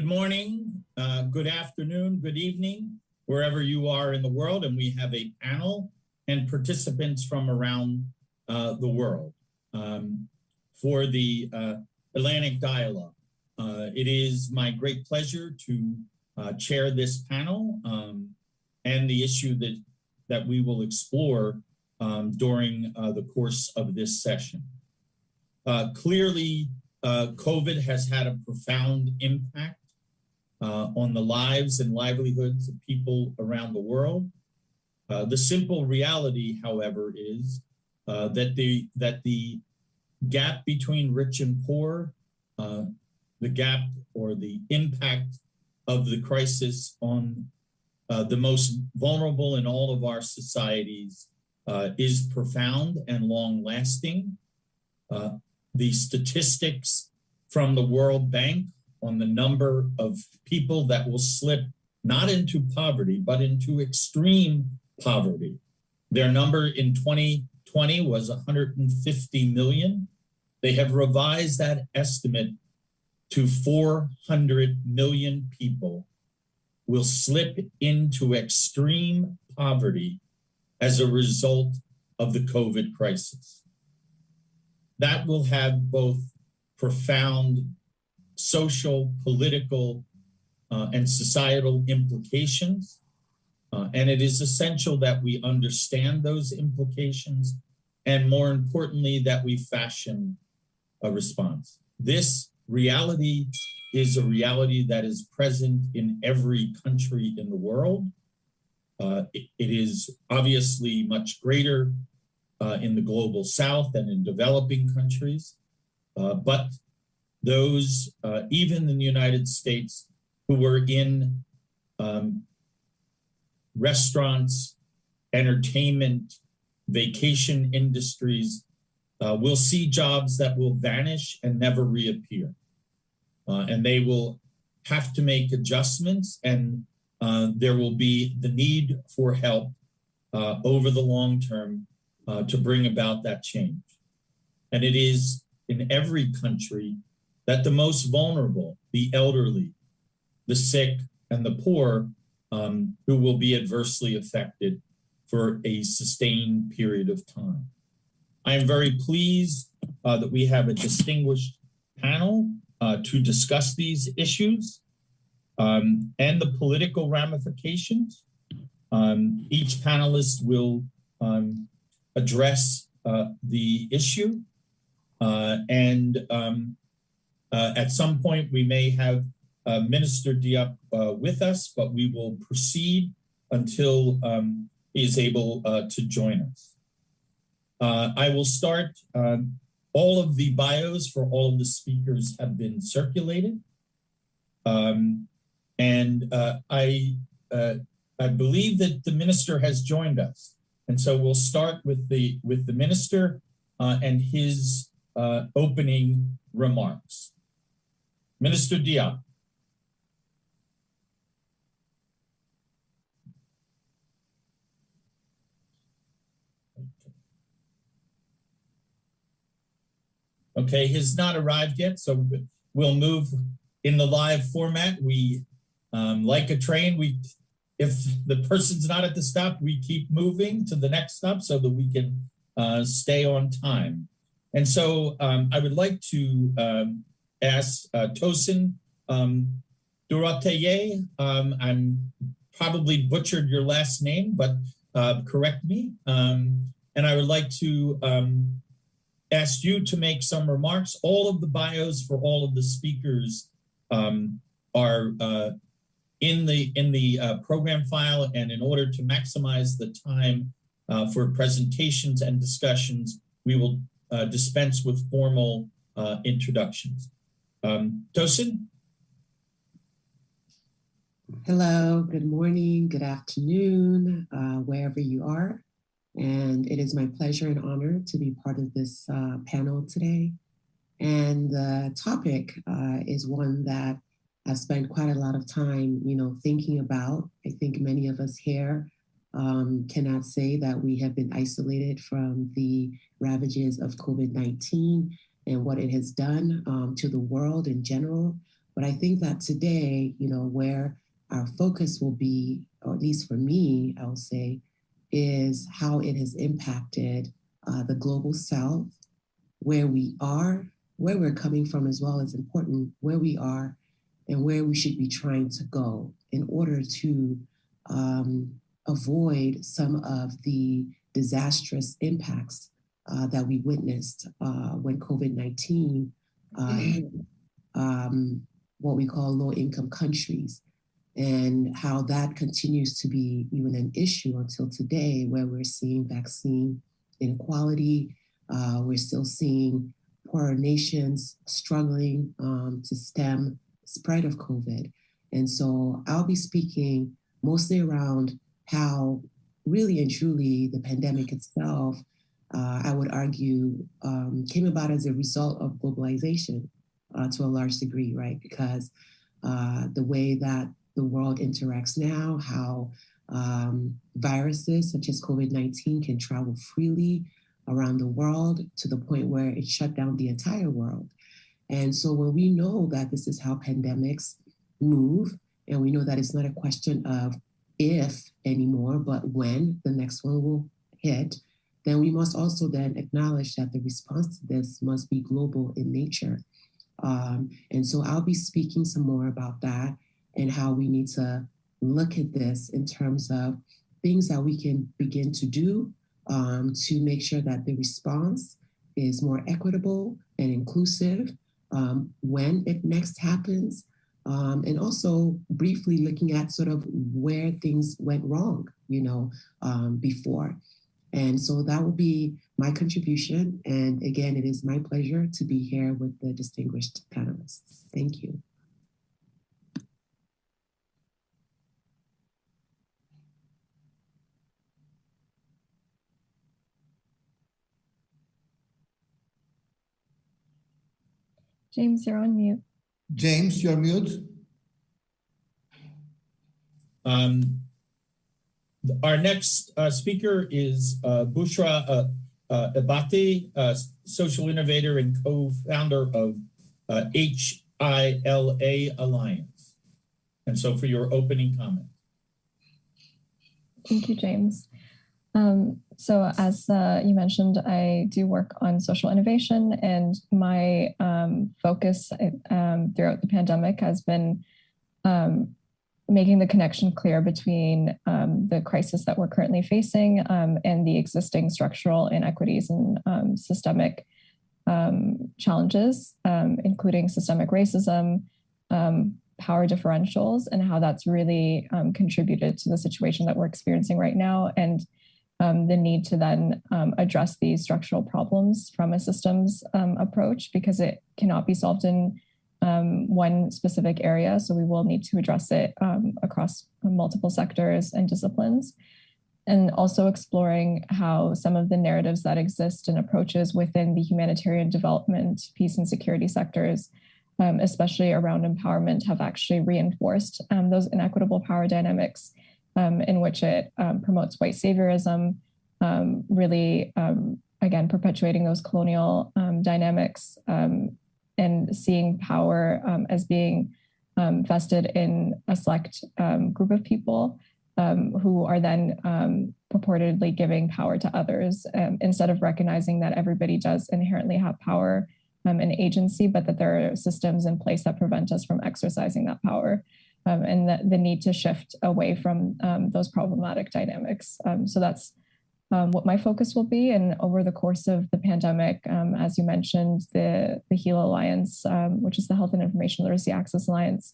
Good morning, good afternoon, good evening, wherever you are in the world. And we have a panel and participants from around the world for the Atlantic Dialogue. It is my great pleasure to chair this panel and the issue that we will explore during the course of this session. Clearly, COVID has had a profound impact on the lives and livelihoods of people around the world. The simple reality, however, is that the gap between rich and poor, the gap or the impact of the crisis on the most vulnerable in all of our societies is profound and long-lasting. The statistics from the World Bank on the number of people that will slip not into poverty, but into extreme poverty. Their number in 2020 was 150 million. They have revised that estimate to 400 million people will slip into extreme poverty as a result of the COVID crisis. That will have both profound social, political, and societal implications. And it is essential that we understand those implications, and more importantly, that we fashion a response. This reality is a reality that is present in every country in the world. It is obviously much greater in the global south and in developing countries, but those, even in the United States, who were in restaurants, entertainment, vacation industries, will see jobs that will vanish and never reappear. And they will have to make adjustments, and there will be the need for help over the long term to bring about that change. And it is in every country that the most vulnerable, the elderly, the sick, and the poor, who will be adversely affected for a sustained period of time. I am very pleased that we have a distinguished panel to discuss these issues and the political ramifications. Each panelist will address the issue, and at some point we may have Minister Diop with us, but we will proceed until he is able to join us. I will start. All of the bios for all of the speakers have been circulated. And I believe that the minister has joined us. And so we'll start with the minister and his opening remarks. Minister Diop. Okay, he's not arrived yet, so we'll move in the live format. We, like a train, if the person's not at the stop, we keep moving to the next stop so that we can stay on time. And so I would like to ask Tosin Durateye. I'm probably butchered your last name, but correct me. And I would like to ask you to make some remarks. All of the bios for all of the speakers are in the program file, and in order to maximize the time for presentations and discussions, we will dispense with formal introductions. Tosin? Hello, good morning, good afternoon, wherever you are. And it is my pleasure and honor to be part of this panel today. And the topic is one that I've spent quite a lot of time, thinking about. I think many of us here cannot say that we have been isolated from the ravages of COVID-19 and what it has done to the world in general, but But I think that today, where our focus will be, or at least for me, I will say, is how it has impacted the global South, where we are, where we're coming from as well as important, where we are and where we should be trying to go in order to avoid some of the disastrous impacts that we witnessed when COVID-19 hit what we call low-income countries, and how that continues to be even an issue until today, where we're seeing vaccine inequality. We're still seeing poorer nations struggling to stem the spread of COVID. And so I'll be speaking mostly around how really and truly the pandemic itself, I would argue, came about as a result of globalization to a large degree, right? Because the way that the world interacts now, how viruses such as COVID-19 can travel freely around the world to the point where it shut down the entire world. And so when we know that this is how pandemics move, and we know that it's not a question of if anymore, but when the next one will hit, then we must also then acknowledge that the response to this must be global in nature. And so I'll be speaking some more about that and how we need to look at this in terms of things that we can begin to do to make sure that the response is more equitable and inclusive when it next happens. And also briefly looking at sort of where things went wrong, before. And so that will be my contribution. And again, it is my pleasure to be here with the distinguished panelists. Thank you. James, you're on mute. James, you're mute. Our next speaker is Bushra Abate, social innovator and co-founder of HILA Alliance. And so for your opening comment. Thank you, James. So as you mentioned, I do work on social innovation, and my focus throughout the pandemic has been making the connection clear between the crisis that we're currently facing and the existing structural inequities and systemic challenges, including systemic racism, power differentials, and how that's really contributed to the situation that we're experiencing right now, and the need to then address these structural problems from a systems approach, because it cannot be solved in one specific area. So we will need to address it across multiple sectors and disciplines. And also exploring how some of the narratives that exist and approaches within the humanitarian development, peace and security sectors, especially around empowerment, have actually reinforced those inequitable power dynamics in which it promotes white saviorism, really, again, perpetuating those colonial dynamics and seeing power as being vested in a select group of people who are then purportedly giving power to others, instead of recognizing that everybody does inherently have power and agency, but that there are systems in place that prevent us from exercising that power, and the need to shift away from those problematic dynamics. So that's what my focus will be. And over the course of the pandemic, as you mentioned, the HILA Alliance, which is the Health and Information Literacy Access Alliance,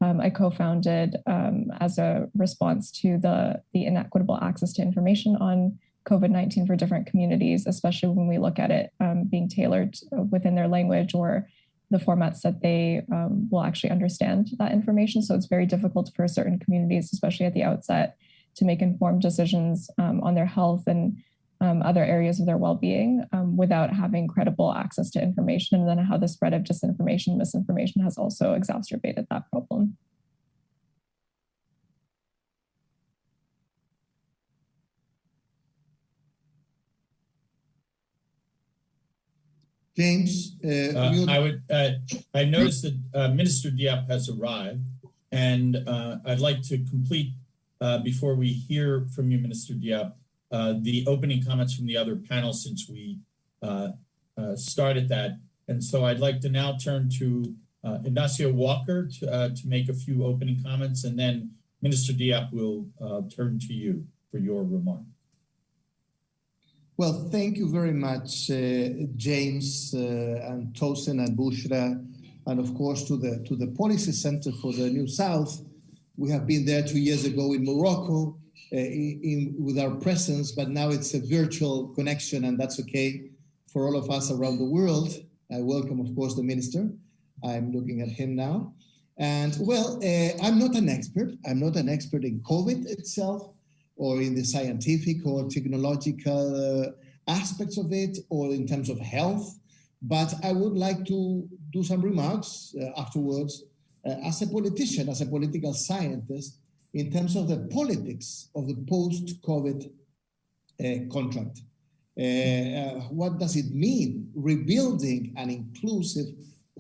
I co-founded as a response to the inequitable access to information on COVID-19 for different communities, especially when we look at it being tailored within their language or the formats that they will actually understand that information. So it's very difficult for certain communities, especially at the outset, to make informed decisions on their health and other areas of their well-being without having credible access to information, and then how the spread of disinformation, misinformation has also exacerbated that problem. James, I noticed that Minister Diop has arrived, and I'd like to complete, before we hear from you, Minister Diop, the opening comments from the other panel, since we started that. And so I'd like to now turn to Ignacio Walker to make a few opening comments, and then Minister Diop will turn to you for your remark. Well, thank you very much, James and Tosin and Bushra, and of course to the Policy Center for the New South. We have been there 2 years ago in Morocco with our presence, but now it's a virtual connection, and that's okay for all of us around the world. I welcome, of course, the minister. I'm looking at him now. And well, I'm not an expert. I'm not an expert in COVID itself, or in the scientific or technological aspects of it, or in terms of health. But I would like to do some remarks afterwards as a politician, as a political scientist, in terms of the politics of the post-COVID contract. What does it mean, rebuilding an inclusive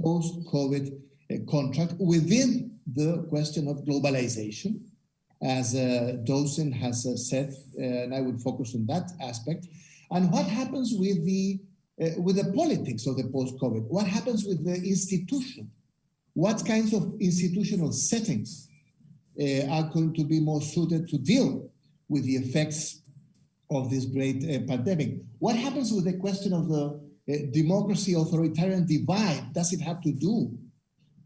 post-COVID contract within the question of globalization, as Tosin has said, and I would focus on that aspect. And what happens with the politics of the post-COVID? What happens with the institution? What kinds of institutional settings are going to be more suited to deal with the effects of this great pandemic? What happens with the question of the democracy-authoritarian divide? Does it have to do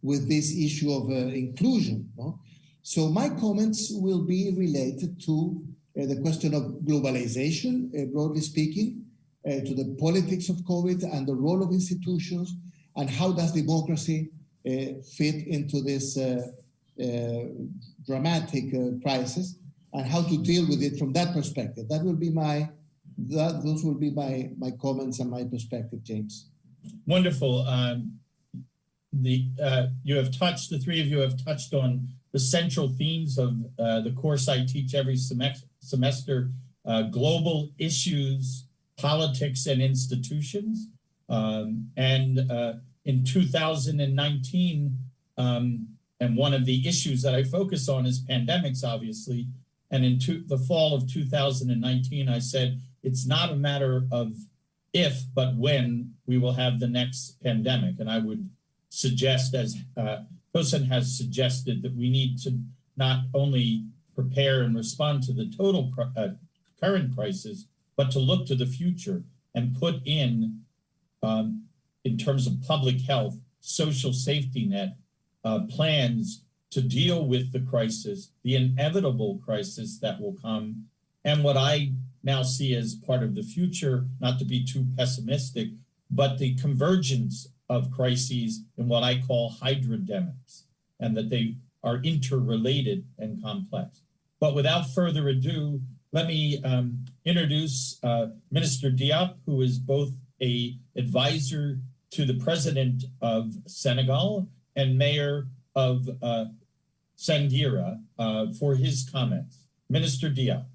with this issue of inclusion? No? So my comments will be related to the question of globalization, broadly speaking, to the politics of COVID and the role of institutions, and how does democracy fit into this dramatic crisis, and how to deal with it from that perspective. Those will be my comments and my perspective, James. Wonderful. The three of you have touched on the central themes of the course I teach every semester, global issues, politics, and institutions. In 2019, and one of the issues that I focus on is pandemics, obviously. And in the fall of 2019, I said, it's not a matter of if, but when we will have the next pandemic. And I would suggest, as Tosin has suggested, that we need to not only prepare and respond to the total current crisis, but to look to the future and put in terms of public health, social safety net, plans to deal with the crisis, the inevitable crisis that will come, and what I now see as part of the future, not to be too pessimistic, but the convergence of crises in what I call hydrodemics, and that they are interrelated and complex. But without further ado, let me introduce Minister Diop, who is both an advisor to the President of Senegal and Mayor of Sangira, for his comments. Minister Diop.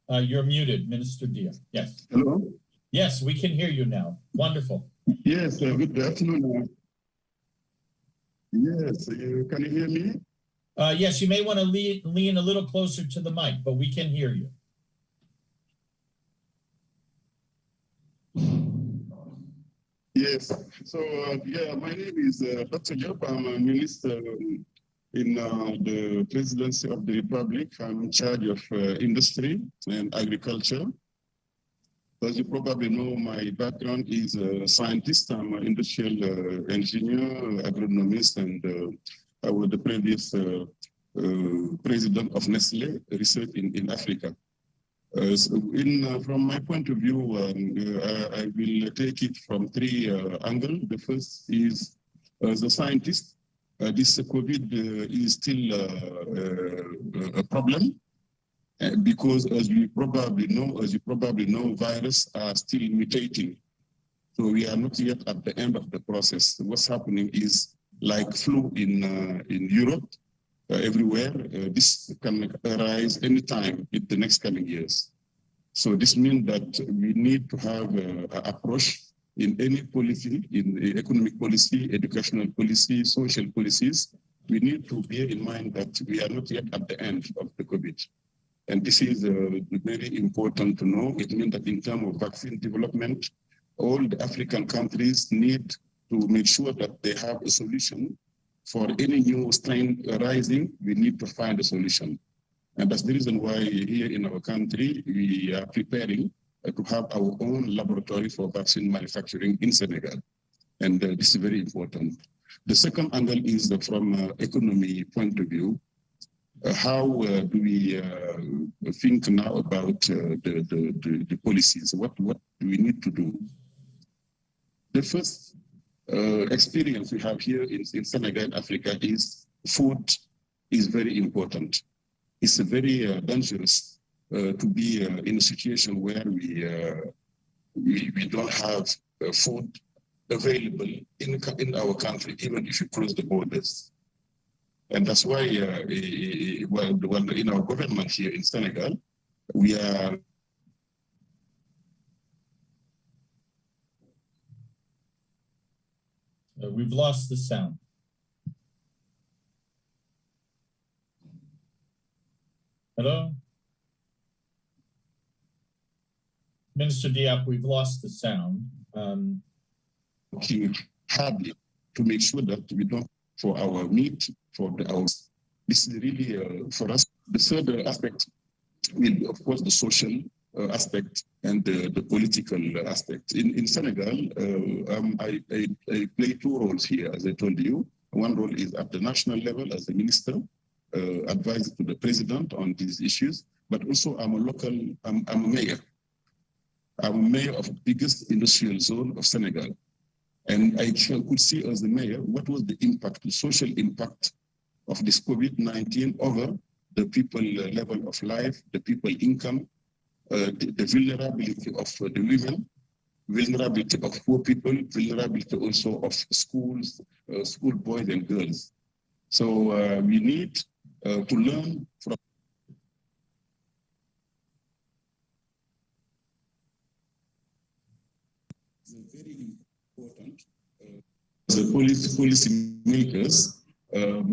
You're muted, Minister Diop. Yes. Hello? Yes, we can hear you now. Wonderful. Yes, good afternoon. Yes, can you hear me? Yes, you may want to lean a little closer to the mic, but we can hear you. Yes, so my name is Dr. Diop. I'm a minister in the Presidency of the Republic. I'm in charge of industry and agriculture. As you probably know, my background is a scientist. I'm an industrial engineer, agronomist, and I was the previous president of Nestle Research in Africa. From my point of view, I will take it from three angles. The first is, as a scientist, this COVID is still a problem. Because as you probably know, viruses are still mutating. So we are not yet at the end of the process. What's happening is like flu in Europe, everywhere. This can arise anytime in the next coming years. So this means that we need to have an approach in any policy, in economic policy, educational policy, social policies. We need to bear in mind that we are not yet at the end of the COVID. And this is very important to know. It means that in terms of vaccine development, all the African countries need to make sure that they have a solution for any new strain arising. We need to find a solution. And that's the reason why here in our country, we are preparing to have our own laboratory for vaccine manufacturing in Senegal. And this is very important. The second angle is from economy point of view. How do we think now about the policies? What do we need to do? The first experience we have here in Senegal, Africa, is food is very important. It's very dangerous to be in a situation where we don't have food available in our country, even if you cross the borders. And that's why in our government here in Senegal, we are we've lost the sound. Hello? Minister Diop, we've lost the sound. Working hardly to make sure that we don't, for our meat, for our, this is really for us. The third aspect will be, of course, the social aspect and the political aspect. In Senegal, I play two roles here, as I told you. One role is at the national level as a minister, advisor to the president on these issues, but also I'm a mayor. I'm a mayor of the biggest industrial zone of Senegal. And I could see as the mayor, what was the impact, the social impact of this COVID-19 over the people level of life, the people income, the vulnerability of the women, vulnerability of poor people, vulnerability also of schools, school boys and girls. So we need to learn from very important. The policy makers, or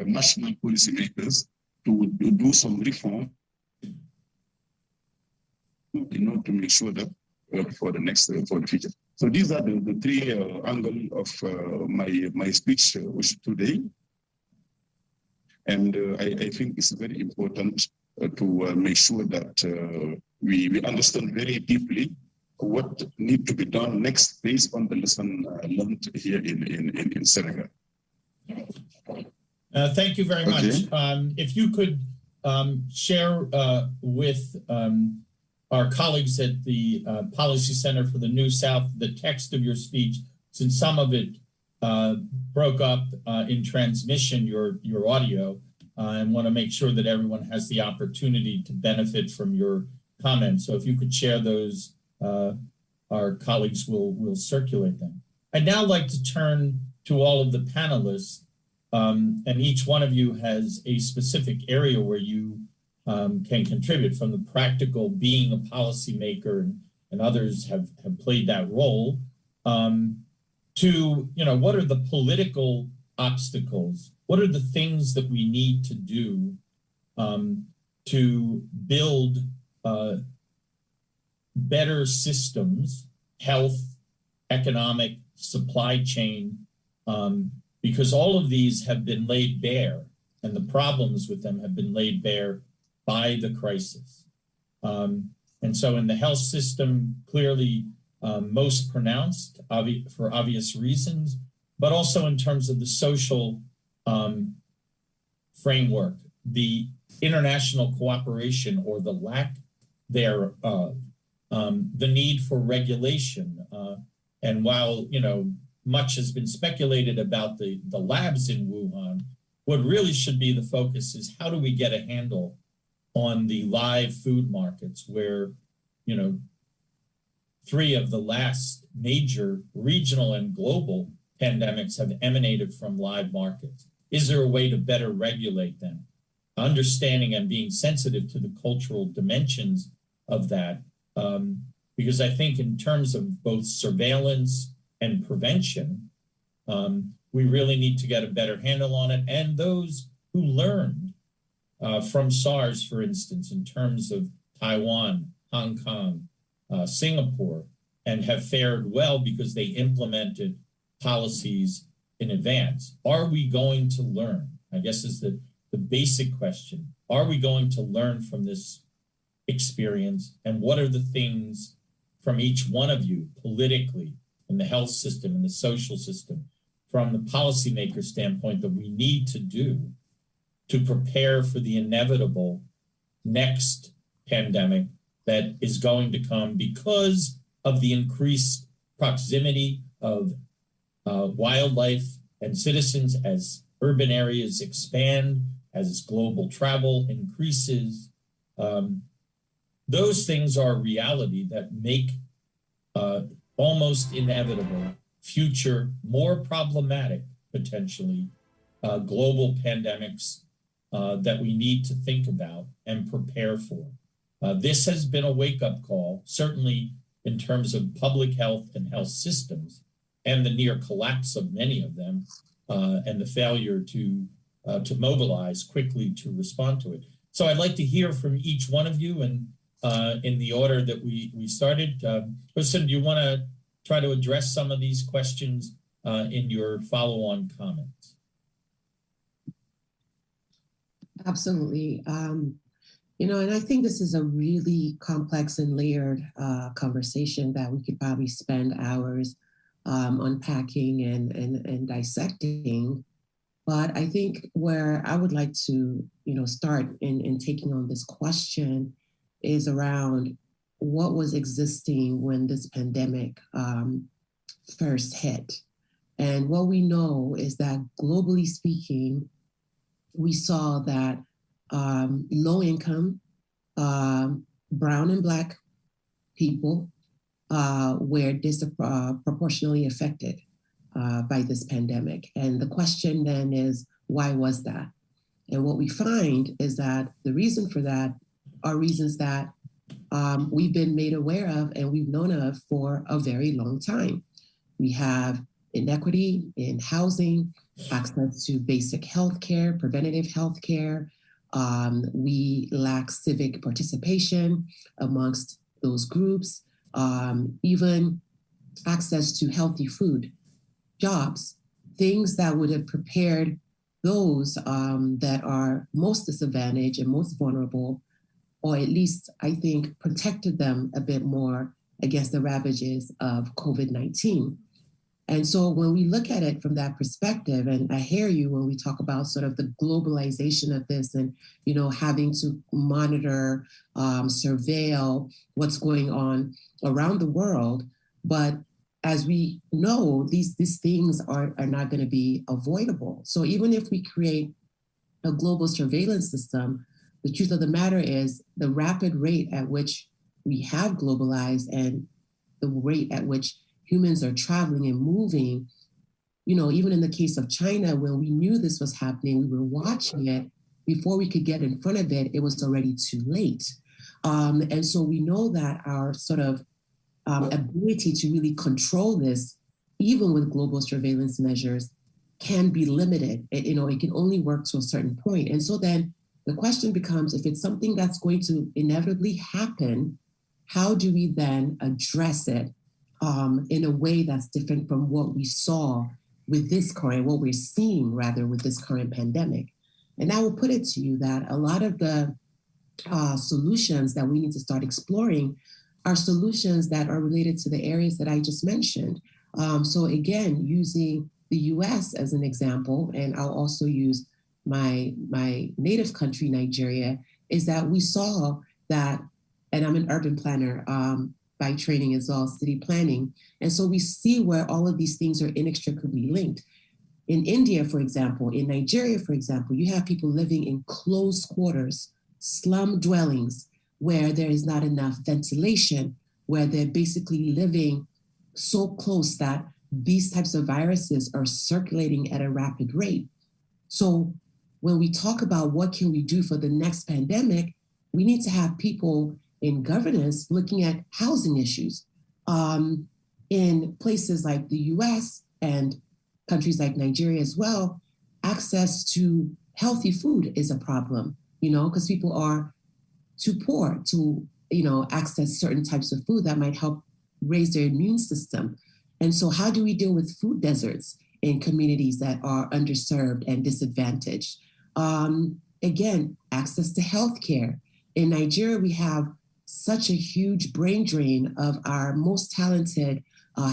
national policy makers, to do some reform in order to make sure that for the future. So these are the three angles of my speech today. And I think it's very important to make sure that we understand very deeply what needs to be done next based on the lesson learned here in Senegal. Thank you very much. If you could share with our colleagues at the Policy Center for the New South the text of your speech, since some of it broke up in transmission, your audio, and want to make sure that everyone has the opportunity to benefit from your comments. So if you could share those, our colleagues will circulate them. I'd now like to turn to all of the panelists, and each one of you has a specific area where you can contribute, from the practical being a policymaker, and others have played that role, to, what are the political obstacles? What are the things that we need to do to build better systems, health, economic, supply chain, because all of these have been laid bare, and the problems with them have been laid bare by the crisis. And so in the health system, clearly most pronounced for obvious reasons, but also in terms of the social framework, the international cooperation or the lack thereof, the need for regulation. And while, much has been speculated about the labs in Wuhan, what really should be the focus is how do we get a handle on the live food markets where, 3 of the last major regional and global pandemics have emanated from live markets. Is there a way to better regulate them? understanding and being sensitive to the cultural dimensions of that. Because I think in terms of both surveillance and prevention, we really need to get a better handle on it. And those who learned from SARS, for instance, in terms of Taiwan, Hong Kong, Singapore, and have fared well because they implemented policies in advance. Are we going to learn? I guess is the basic question. Are we going to learn from this experience? And what are the things from each one of you politically, in the health system, in the social system, from the policymaker standpoint that we need to do to prepare for the inevitable next pandemic that is going to come because of the increased proximity of wildlife and citizens as urban areas expand, as global travel increases. Those things are a reality that make almost inevitable future, more problematic, potentially, global pandemics that we need to think about and prepare for. This has been a wake-up call, certainly in terms of public health and health systems, and the near collapse of many of them, and the failure to mobilize quickly to respond to it. So I'd like to hear from each one of you, and in the order that we started. Hussein, do you want to try to address some of these questions in your follow-on comments? Absolutely. And I think this is a really complex and layered conversation that we could probably spend hours unpacking and dissecting. But I think where I would like to, start in taking on this question is around what was existing when this pandemic first hit. And what we know is that globally speaking, we saw that low income, brown and Black people were disproportionately affected by this pandemic. And the question then is, why was that? And what we find is that the reason for that are reasons that we've been made aware of and we've known of for a very long time. We have inequity in housing, access to basic health care, preventative health care. We lack civic participation amongst those groups, even access to healthy food, jobs, things that would have prepared those that are most disadvantaged and most vulnerable, or at least, I think, protected them a bit more against the ravages of COVID-19. And so when we look at it from that perspective, and I hear you when we talk about sort of the globalization of this and, having to monitor, surveil what's going on around the world. But as we know, these things are not going to be avoidable. So even if we create a global surveillance system, the truth of the matter is the rapid rate at which we have globalized and the rate at which humans are traveling and moving, even in the case of China, when we knew this was happening, we were watching it. Before we could get in front of it, it was already too late. And so we know that our sort of ability to really control this, even with global surveillance measures, can be limited. It can only work to a certain point. And so then the question becomes, if it's something that's going to inevitably happen, how do we then address it in a way that's different from what we saw with this current, what we're seeing rather with this current pandemic? And I will put it to you that a lot of the solutions that we need to start exploring are solutions that are related to the areas that I just mentioned. So again, using the US as an example, and I'll also use my native country, Nigeria, is that we saw that, and I'm an urban planner by training as well, city planning. And so we see where all of these things are inextricably linked. In India, for example, in Nigeria, for example, you have people living in close quarters, slum dwellings, where there is not enough ventilation, where they're basically living so close that these types of viruses are circulating at a rapid rate. So when we talk about what can we do for the next pandemic, we need to have people in governance looking at housing issues. In places like the US and countries like Nigeria as well, access to healthy food is a problem, because people are too poor to, access certain types of food that might help raise their immune system. And so how do we deal with food deserts in communities that are underserved and disadvantaged? Again, access to healthcare. In Nigeria, we have such a huge brain drain of our most talented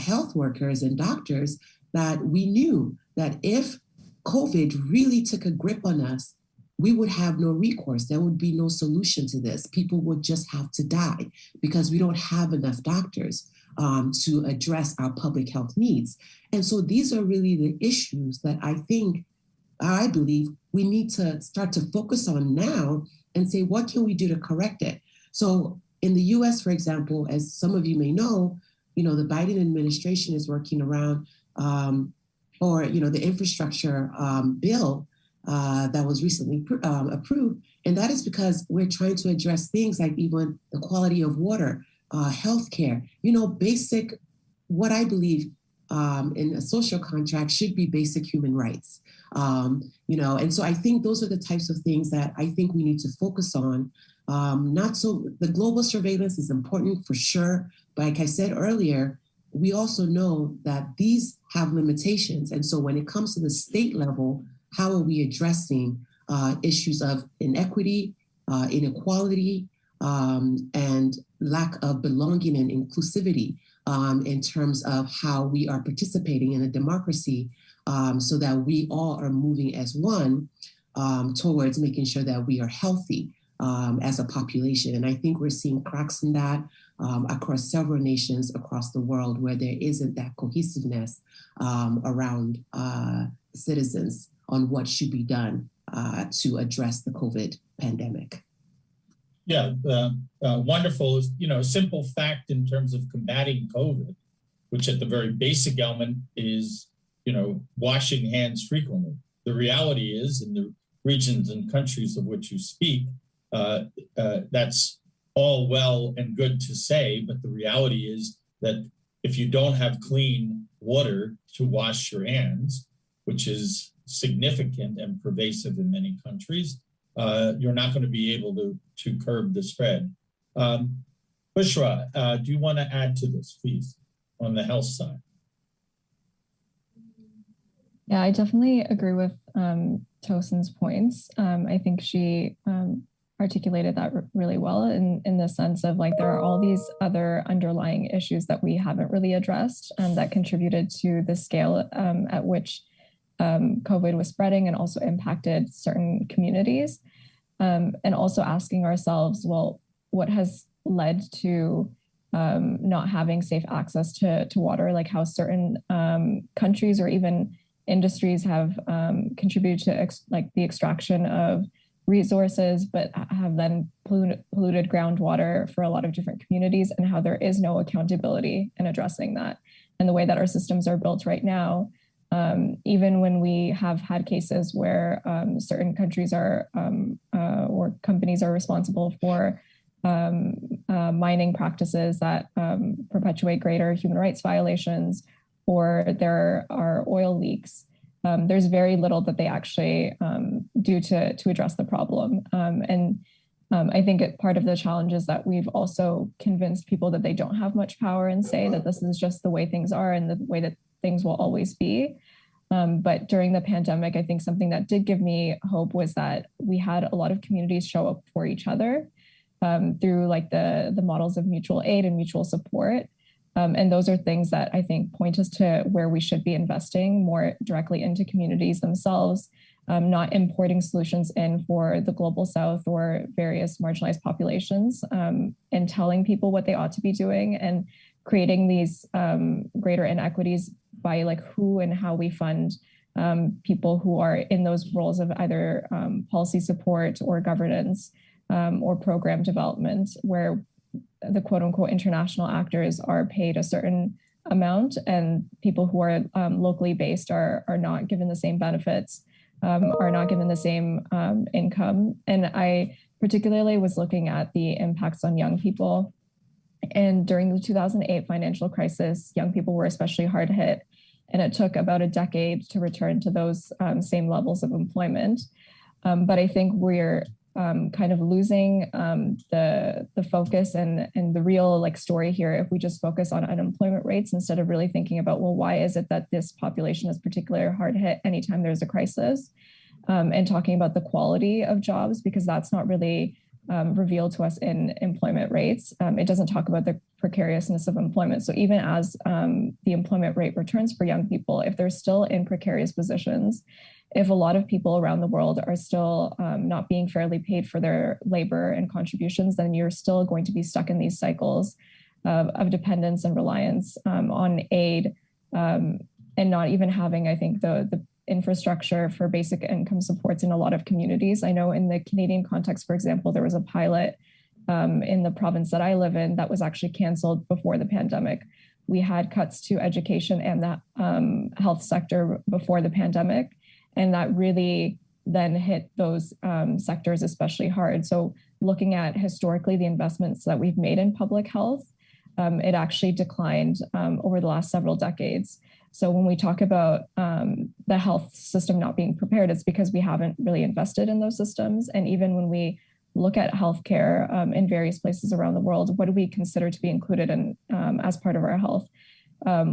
health workers and doctors that we knew that if COVID really took a grip on us, we would have no recourse. There would be no solution to this. People would just have to die because we don't have enough doctors to address our public health needs. And so these are really the issues that I believe we need to start to focus on now and say, what can we do to correct it? So in the US, for example, as some of you may know, the Biden administration is working around, the infrastructure bill that was recently approved. And that is because we're trying to address things like even the quality of water, healthcare, basic, what I believe in a social contract should be basic human rights. And so I think those are the types of things that I think we need to focus on. The global surveillance is important for sure, but like I said earlier, we also know that these have limitations. And so when it comes to the state level, how are we addressing issues of inequity, inequality, and lack of belonging and inclusivity in terms of how we are participating in a democracy so that we all are moving as one towards making sure that we are healthy as a population. And I think we're seeing cracks in that across several nations across the world where there isn't that cohesiveness around citizens on what should be done to address the COVID pandemic. Yeah, wonderful. Simple fact in terms of combating COVID, which at the very basic element is, washing hands frequently. The reality is in the regions and countries of which you speak, that's all well and good to say, but the reality is that if you don't have clean water to wash your hands, which is significant and pervasive in many countries, you're not going to be able to curb the spread. Bushra, do you want to add to this, please, on the health side? Yeah, I definitely agree with Tosin's points. I think she articulated that really well in the sense of there are all these other underlying issues that we haven't really addressed that contributed to the scale at which COVID was spreading and also impacted certain communities. And also asking ourselves, well, what has led to not having safe access to water, like how certain countries or even industries have contributed to the extraction of resources, but have then polluted groundwater for a lot of different communities, and how there is no accountability in addressing that. And the way that our systems are built right now, even when we have had cases where certain countries are or companies are responsible for mining practices that perpetuate greater human rights violations, or there are oil leaks, there's very little that they actually do to address the problem. I think part of the challenge is that we've also convinced people that they don't have much power and say that this is just the way things are and the way that things will always be. But during the pandemic, I think something that did give me hope was that we had a lot of communities show up for each other through the models of mutual aid and mutual support. And those are things that I think point us to where we should be investing more directly into communities themselves, not importing solutions in for the global south or various marginalized populations, and telling people what they ought to be doing and creating these greater inequities by who and how we fund people who are in those roles of either policy support or governance or program development, where the quote unquote international actors are paid a certain amount and people who are locally based are not given the same benefits are not given the same income. And I particularly was looking at the impacts on young people. And during the 2008 financial crisis, young people were especially hard hit. And it took about a decade to return to those same levels of employment. But I think we're kind of losing the focus and the real story here if we just focus on unemployment rates instead of really thinking about, well, why is it that this population is particularly hard hit anytime there's a crisis, and talking about the quality of jobs, because that's not really revealed to us in employment rates. It doesn't talk about the precariousness of employment. So even as the employment rate returns for young people, if they're still in precarious positions, if a lot of people around the world are still not being fairly paid for their labor and contributions, then you're still going to be stuck in these cycles of dependence and reliance on aid, and not even having, I think, the infrastructure for basic income supports in a lot of communities. I know in the Canadian context, for example, there was a pilot in the province that I live in that was actually canceled before the pandemic. We had cuts to education and the health sector before the pandemic, and that really then hit those sectors especially hard. So looking at historically the investments that we've made in public health, it actually declined over the last several decades. So when we talk about the health system not being prepared, it's because we haven't really invested in those systems. And even when we look at healthcare in various places around the world, what do we consider to be included in as part of our health?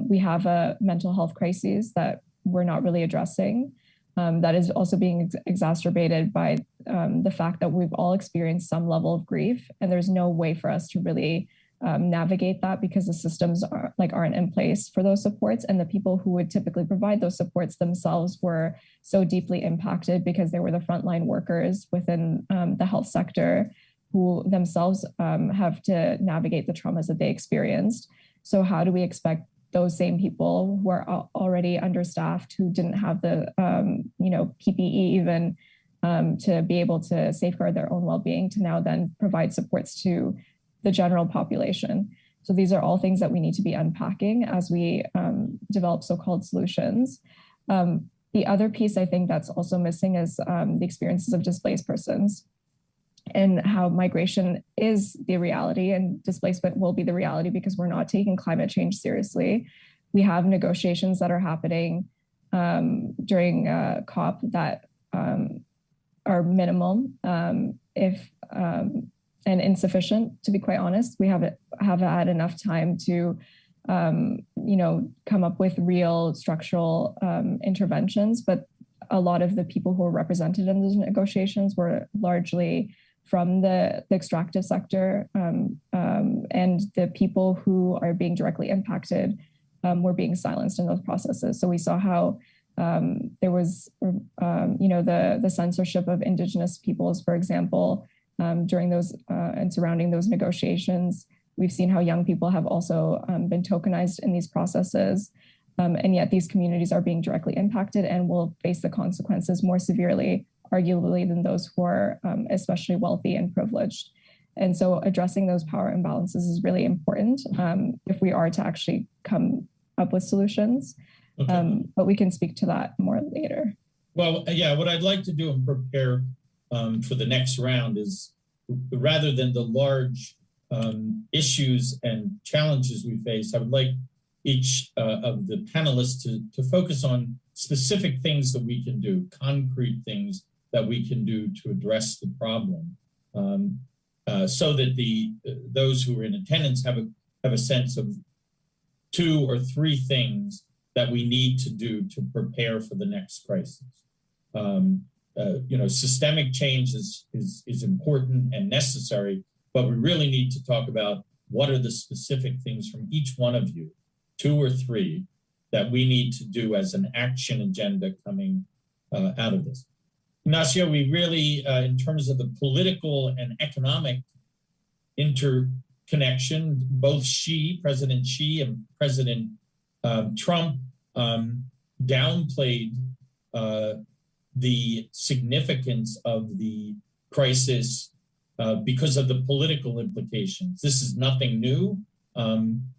We have a mental health crises that we're not really addressing. That is also being exacerbated by the fact that we've all experienced some level of grief, and there's no way for us to really navigate that because the systems aren't in place for those supports, and the people who would typically provide those supports themselves were so deeply impacted because they were the frontline workers within the health sector who themselves have to navigate the traumas that they experienced. So how do we expect those same people who are already understaffed, who didn't have the PPE even to be able to safeguard their own well-being, to now then provide supports to the general population? So these are all things that we need to be unpacking as we develop so-called solutions. The other piece I think that's also missing is the experiences of displaced persons, and how migration is the reality and displacement will be the reality because we're not taking climate change seriously. We have negotiations that are happening during COP that are minimum, and insufficient, to be quite honest. We haven't had enough time to come up with real structural interventions, but a lot of the people who were represented in those negotiations were largely from the extractive sector, and the people who are being directly impacted were being silenced in those processes. So we saw how there was, the censorship of Indigenous peoples, for example, during those and surrounding those negotiations. We've seen how young people have also been tokenized in these processes, and yet these communities are being directly impacted and will face the consequences more severely, arguably, than those who are especially wealthy and privileged. And so addressing those power imbalances is really important if we are to actually come up with solutions. Okay. But we can speak to that more later. Well, yeah, what I'd like to do and prepare for the next round is, rather than the large issues and challenges we face, I would like each of the panelists to focus on specific things that we can do, concrete things that we can do to address the problem, so that those who are in attendance have a sense of 2 or 3 things that we need to do to prepare for the next crisis. Systemic change is important and necessary, but we really need to talk about what are the specific things from each one of you, 2 or 3, that we need to do as an action agenda coming out of this. Ignacio, we really, in terms of the political and economic interconnection, both President Xi and President Trump downplayed the significance of the crisis because of the political implications. This is nothing new.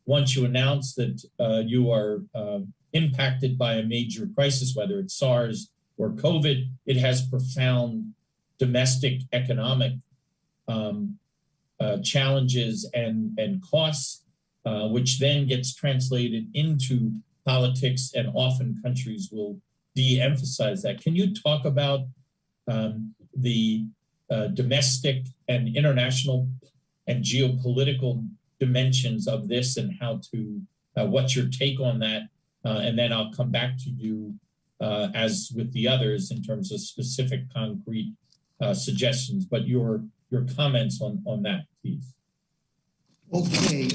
Once you announce that you are impacted by a major crisis, whether it's SARS for COVID, it has profound domestic economic challenges and costs, which then gets translated into politics, and often countries will de-emphasize that. Can you talk about the domestic and international and geopolitical dimensions of this, and how to, what's your take on that? And then I'll come back to you as with the others in terms of specific concrete suggestions, but your comments on that, please. Okay,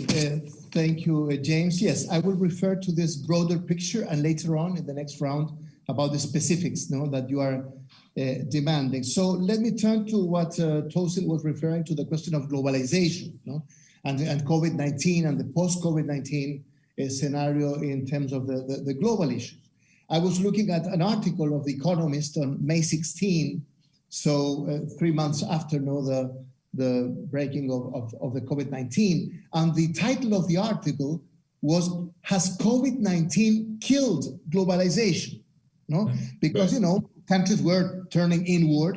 thank you, James. Yes, I will refer to this broader picture, and later on in the next round about the specifics that you are demanding. So let me turn to what Tosin was referring to, the question of globalization, and COVID-19 and the post-COVID-19 scenario in terms of the global issues. I was looking at an article of The Economist on May 16, so 3 months after the breaking of the COVID-19, and the title of the article was, "Has COVID-19 killed globalization?" Because countries were turning inward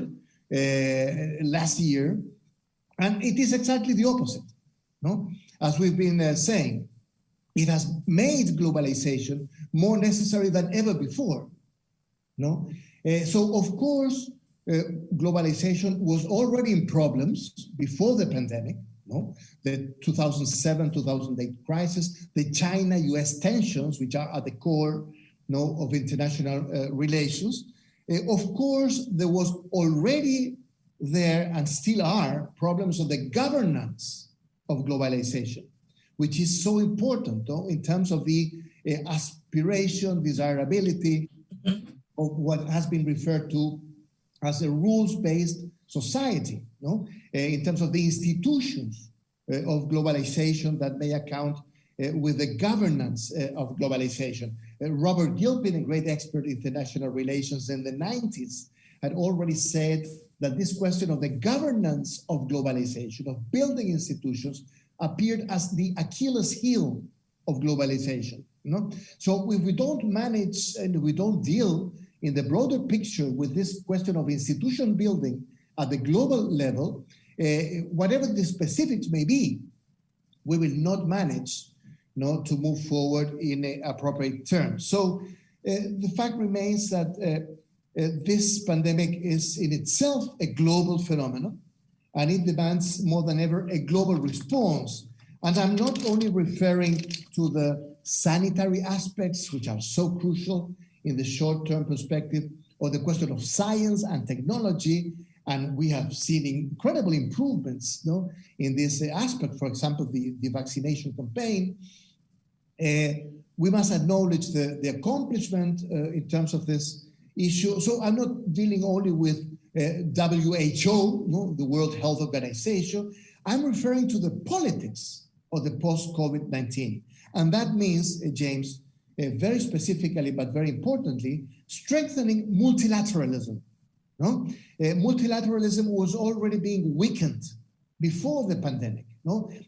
last year, and it is exactly the opposite. As we've been saying, it has made globalization more necessary than ever before. So of course, globalization was already in problems before the pandemic. The 2007-2008 crisis, the China-US tensions, which are at the core of international relations. Of course, there was already there, and still are, problems of the governance of globalization, which is so important in terms of the aspiration, desirability of what has been referred to as a rules-based society, in terms of the institutions of globalization that may account with the governance of globalization. Robert Gilpin, a great expert in international relations in the 90s, had already said that this question of the governance of globalization, of building institutions, appeared as the Achilles heel of globalization. So if we don't manage and we don't deal in the broader picture with this question of institution building at the global level, whatever the specifics may be, we will not manage to move forward in appropriate terms. So the fact remains that this pandemic is in itself a global phenomenon, and it demands more than ever a global response. And I'm not only referring to the sanitary aspects, which are so crucial in the short-term perspective, or the question of science and technology, and we have seen incredible improvements in this aspect. For example, the vaccination campaign. We must acknowledge the accomplishment in terms of this issue. So I'm not dealing only with WHO, the World Health Organization. I'm referring to the politics of the post-COVID-19. And that means, James, very specifically, but very importantly, strengthening multilateralism. Multilateralism was already being weakened before the pandemic.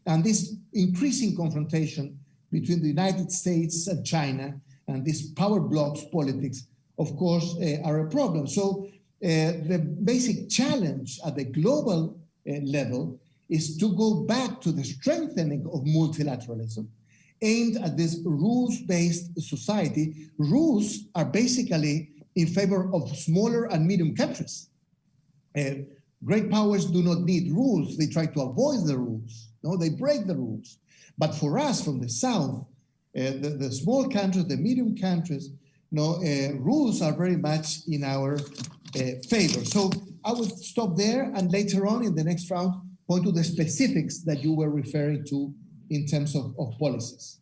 And this increasing confrontation between the United States and China and these power blocks politics, of course, are a problem. So the basic challenge at the global level is to go back to the strengthening of multilateralism aimed at this rules-based society. Rules are basically in favor of smaller and medium countries. Great powers do not need rules. They try to avoid the rules. They break the rules. But for us from the South, the small countries, the medium countries, rules are very much in our favor. So I would stop there, and later on in the next round, point to the specifics that you were referring to in terms of policies.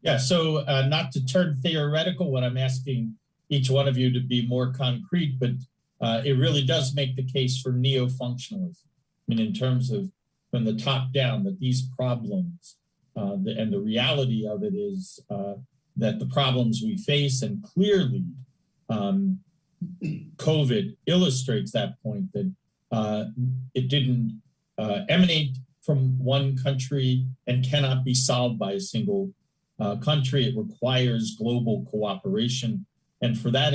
Yeah, so not to turn theoretical when I'm asking each one of you to be more concrete, but it really does make the case for neo-functionalism. I mean, in terms of from the top down, that these problems and the reality of it is that the problems we face, and clearly COVID illustrates that point, that it didn't emanate from one country and cannot be solved by a single country. It requires global cooperation And for that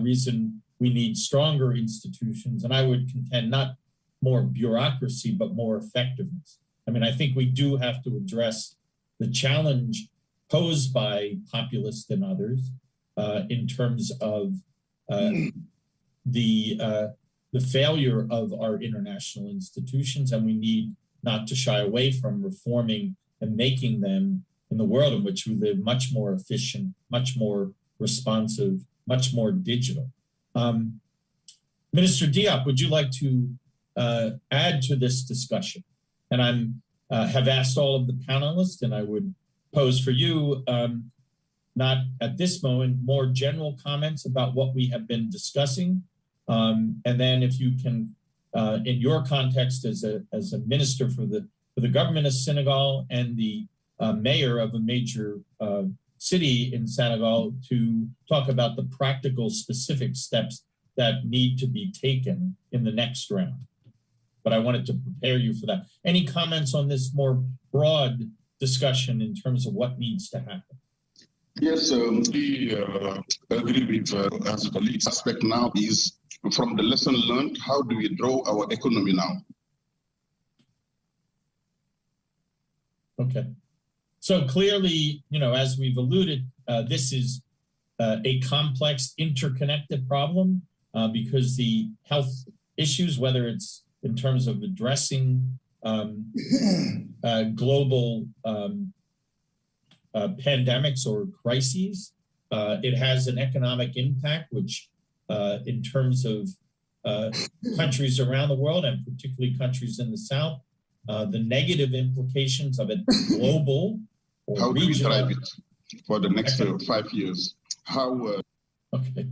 reason, we need stronger institutions. And I would contend not more bureaucracy, but more effectiveness. I mean, I think we do have to address the challenge posed by populists and others in terms of the failure of our international institutions, and we need not to shy away from reforming and making them, in the world in which we live, much more efficient, much more responsive, much more digital. Minister Diop, would you like to add to this discussion? And I have asked all of the panelists, and I would pose for you, not at this moment, more general comments about what we have been discussing. And then if you can, in your context as a minister for the government of Senegal and the mayor of a major city in Senegal, to talk about the practical specific steps that need to be taken in the next round. But I wanted to prepare you for that. Any comments on this more broad discussion in terms of what needs to happen? Yes, we agree with as colleagues. Aspect now is from the lesson learned, how do we draw our economy now? Okay. So clearly, as we've alluded, this is a complex, interconnected problem because the health issues, whether it's in terms of addressing global pandemics or crises, it has an economic impact, which in terms of countries around the world, and particularly countries in the South, the negative implications of it global or how regional. do we drive it for the next 5 years? How? Okay.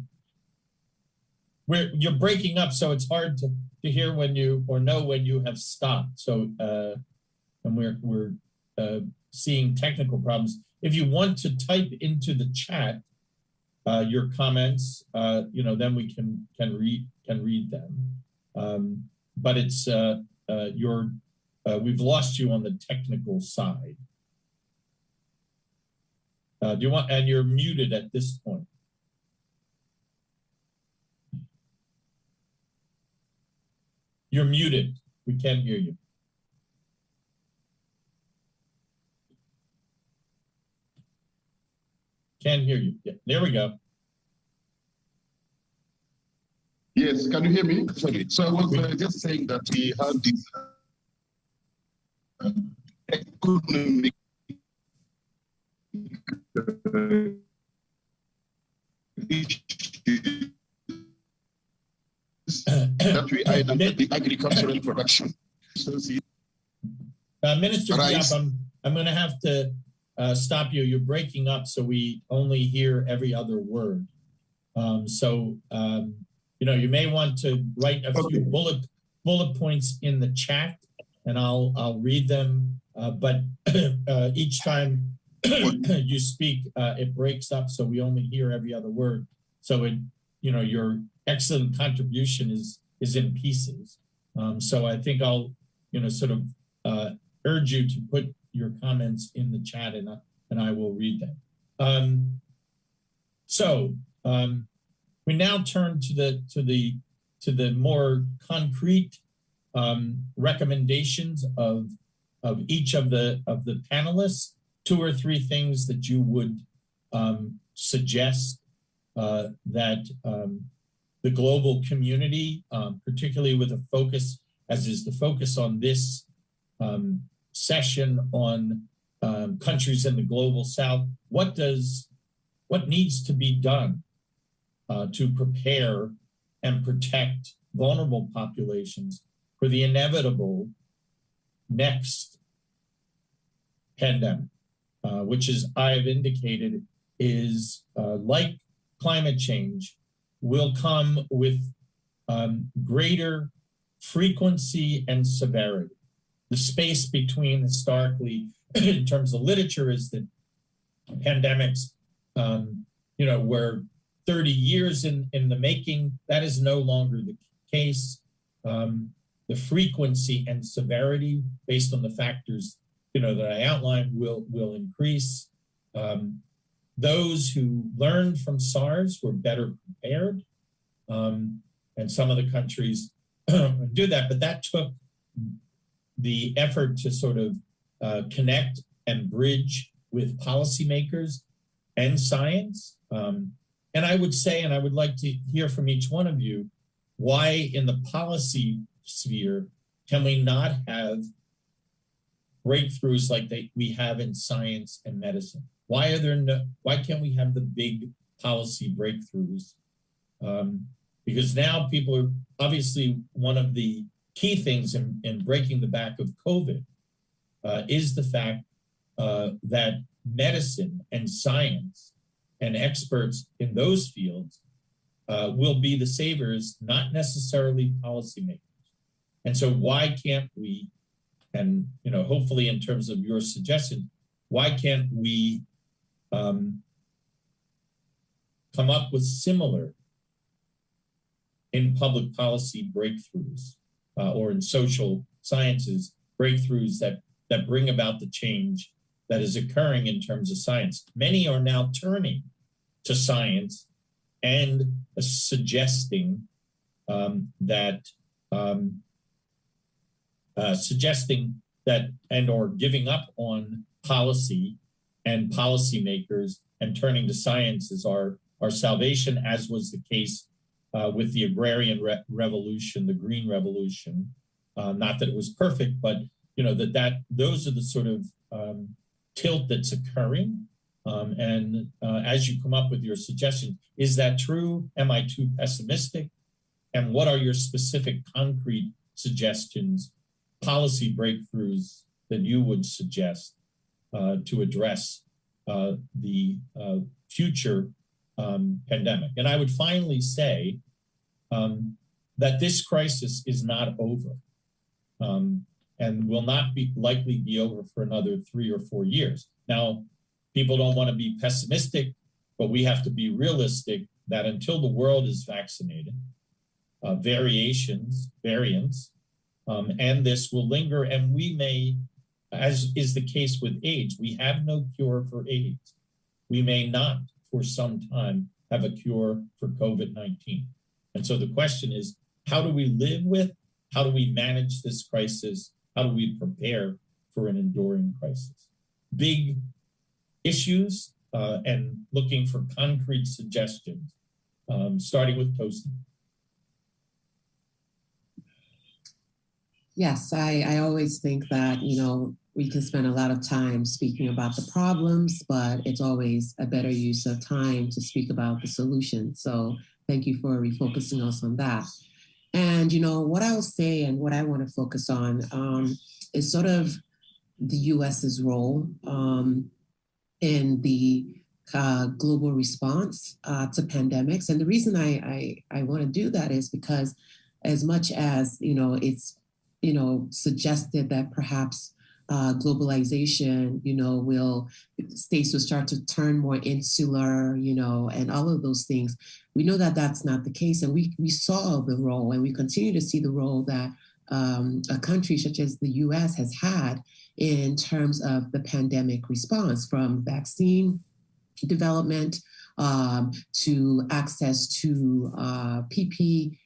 You're breaking up, so it's hard to hear when you, or know when you have stopped. So, and we're seeing technical problems. If you want to type into the chat your comments, then we can read them. But it's we've lost you on the technical side. Do you want? And you're muted at this point. You're muted. We can't hear you. Can't hear you. Yeah, there we go. Yes, can you hear me? Sorry. So I was just saying that we had this economic that we identify the agricultural production. Minister Diop, I'm going to have to stop you. You're breaking up, so we only hear every other word. You may want to write a few bullet points in the chat, and I'll read them. But each time you speak, it breaks up, so we only hear every other word. So your excellent contribution is in pieces. So I think I'll sort of urge you to put your comments in the chat, and I will read them. We now turn to the more concrete recommendations of each of the panelists. 2 or 3 things that you would suggest that the global community, particularly with a focus, as is the focus on this session on countries in the global South, what needs to be done to prepare and protect vulnerable populations for the inevitable next pandemic, which, as I've indicated, is like climate change, will come with greater frequency and severity. The space between historically, in terms of literature, is that pandemics, were 30 years in the making. That is no longer the case. The frequency and severity, based on the factors that I outlined, will increase. those who learned from SARS were better prepared. And some of the countries do that, but that took the effort to sort of connect and bridge with policymakers and science. And I would say, and I would like to hear from each one of you, why in the policy sphere can we not have breakthroughs like we have in science and medicine? Why can't we have the big policy breakthroughs? Because now people are obviously, one of the key things in breaking the back of COVID is the fact that medicine and science and experts in those fields will be the saviors, not necessarily policymakers. And so why can't we, and hopefully in terms of your suggestion, why can't we come up with similar in public policy breakthroughs or in social sciences breakthroughs that bring about the change that is occurring in terms of science? Many are now turning to science and suggesting that and or giving up on policy and policymakers and turning to science as our salvation, as was the case with the agrarian revolution, the Green Revolution. Not that it was perfect, but those are the sort of tilt that's occurring. As you come up with your suggestions, is that true? Am I too pessimistic? And what are your specific concrete suggestions, policy breakthroughs that you would suggest to address the future pandemic? And I would finally say that this crisis is not over and will not likely be over for another 3 or 4 years. Now, people don't want to be pessimistic, but we have to be realistic that until the world is vaccinated, variants, and this will linger. And we may, as is the case with AIDS, we have no cure for AIDS. We may not for some time have a cure for COVID-19. And so the question is, how do we live with, how do we manage this crisis? How do we prepare for an enduring crisis? Big issues and looking for concrete suggestions, starting with Tosin. Yes, I always think that, we can spend a lot of time speaking about the problems, but it's always a better use of time to speak about the solutions. So thank you for refocusing us on that. And, what I will say and what I want to focus on is sort of the US's role in the global response to pandemics. And the reason I want to do that is because as much as, it's, suggested that perhaps globalization, states will start to turn more insular, and all of those things. We know that that's not the case. And we saw the role, and we continue to see the role that a country such as the US has had in terms of the pandemic response, from vaccine development to access to PPEs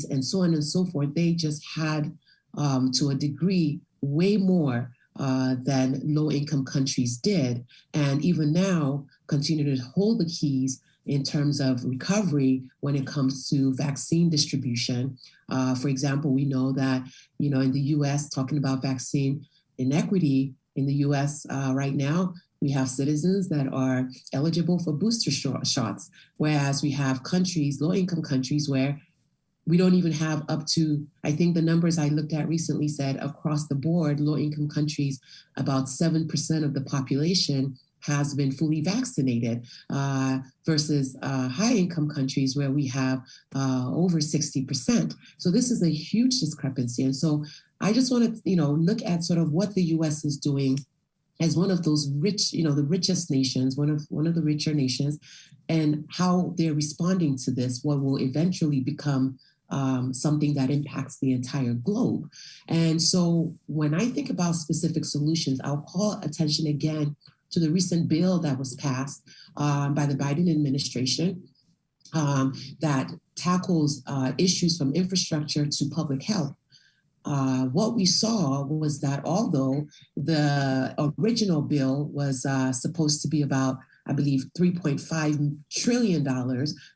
and so on and so forth. They just had, to a degree, way more than low-income countries did. And even now, continue to hold the keys in terms of recovery when it comes to vaccine distribution. For example, we know that, in the US, talking about vaccine inequity in the US right now, we have citizens that are eligible for booster shots, whereas we have countries, low-income countries, where we don't even have up to, I think the numbers I looked at recently said across the board, low-income countries, about 7% of the population has been fully vaccinated versus high-income countries where we have over 60%. So this is a huge discrepancy. And so I just want to, look at sort of what the US is doing as one of those rich, the richest nations, one of the richer nations, and how they're responding to this, what will eventually become something that impacts the entire globe. And so when I think about specific solutions, I'll call attention again to the recent bill that was passed by the Biden administration that tackles issues from infrastructure to public health. What we saw was that although the original bill was supposed to be about, I believe, $3.5 trillion,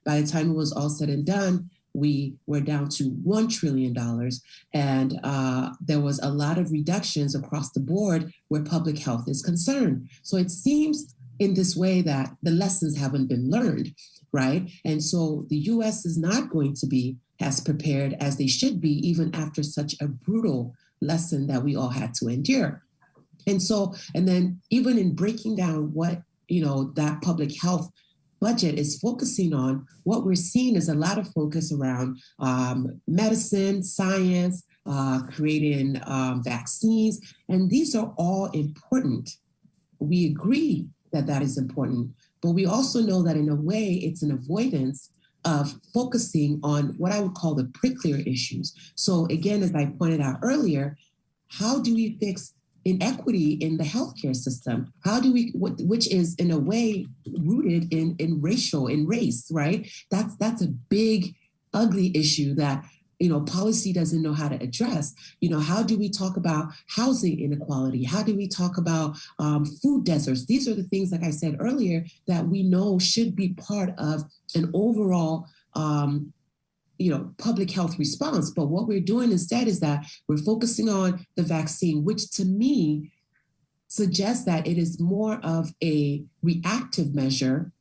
by the time it was all said and done, we were down to $1 trillion. And there was a lot of reductions across the board where public health is concerned. So it seems in this way that the lessons haven't been learned, right? And so the US is not going to be as prepared as they should be, even after such a brutal lesson that we all had to endure. And so, and then even in breaking down what, that public health budget is focusing on, what we're seeing is a lot of focus around medicine, science, creating vaccines, and these are all important. We agree that that is important, but we also know that in a way it's an avoidance of focusing on what I would call the pricklier issues. So again, as I pointed out earlier, how do we fix inequity in the healthcare system? How do we, which is in a way rooted in race, right? That's a big, ugly issue that policy doesn't know how to address. How do we talk about housing inequality? How do we talk about food deserts? These are the things, like I said earlier, that we know should be part of an overall public health response. But what we're doing instead is that we're focusing on the vaccine, which to me suggests that it is more of a reactive measure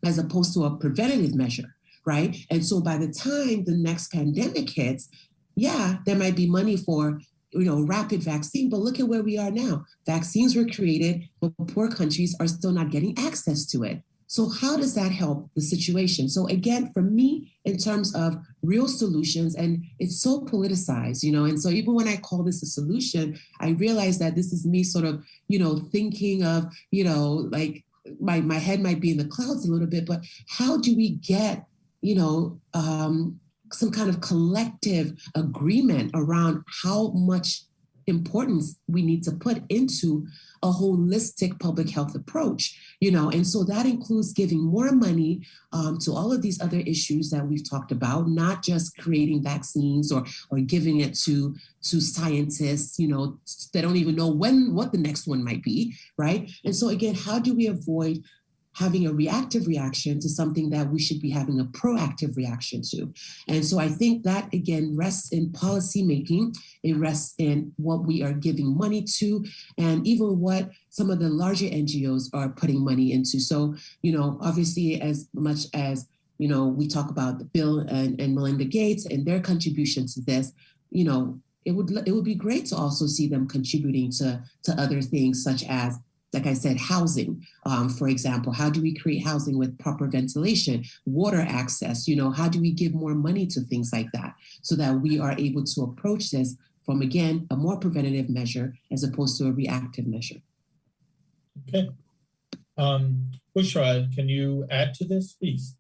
as opposed to a preventative measure, right? And so by the time the next pandemic hits, yeah, there might be money for rapid vaccine, but look at where we are now. Vaccines were created, but poor countries are still not getting access to it. So how does that help the situation? So again, for me, in terms of real solutions, and it's so politicized, and so even when I call this a solution, I realize that this is me sort of, thinking of, like my head might be in the clouds a little bit, but how do we get, some kind of collective agreement around how much importance we need to put into a holistic public health approach, and so that includes giving more money to all of these other issues that we've talked about, not just creating vaccines or giving it to scientists, they don't even know what the next one might be, right? And so again, how do we avoid having a reactive reaction to something that we should be having a proactive reaction to? And so I think that, again, rests in policy making. It rests in what we are giving money to, and even what some of the larger NGOs are putting money into. So, obviously, as much as, we talk about the Bill and Melinda Gates and their contribution to this, it would be great to also see them contributing to other things, such as, like I said, housing, for example. How do we create housing with proper ventilation, water access? How do we give more money to things like that so that we are able to approach this from, again, a more preventative measure as opposed to a reactive measure? Okay. Bushra, can you add to this, please?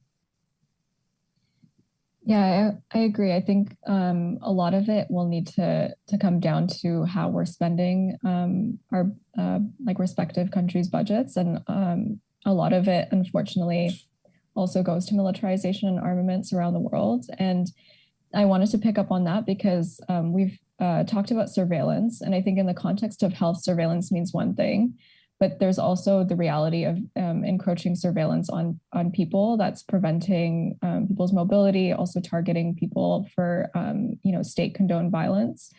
Yeah, I agree. I think a lot of it will need to come down to how we're spending our respective countries' budgets, and a lot of it, unfortunately, also goes to militarization and armaments around the world. And I wanted to pick up on that because we've talked about surveillance, and I think in the context of health, surveillance means one thing. But there's also the reality of encroaching surveillance on people that's preventing people's mobility, also targeting people for state-condoned violence.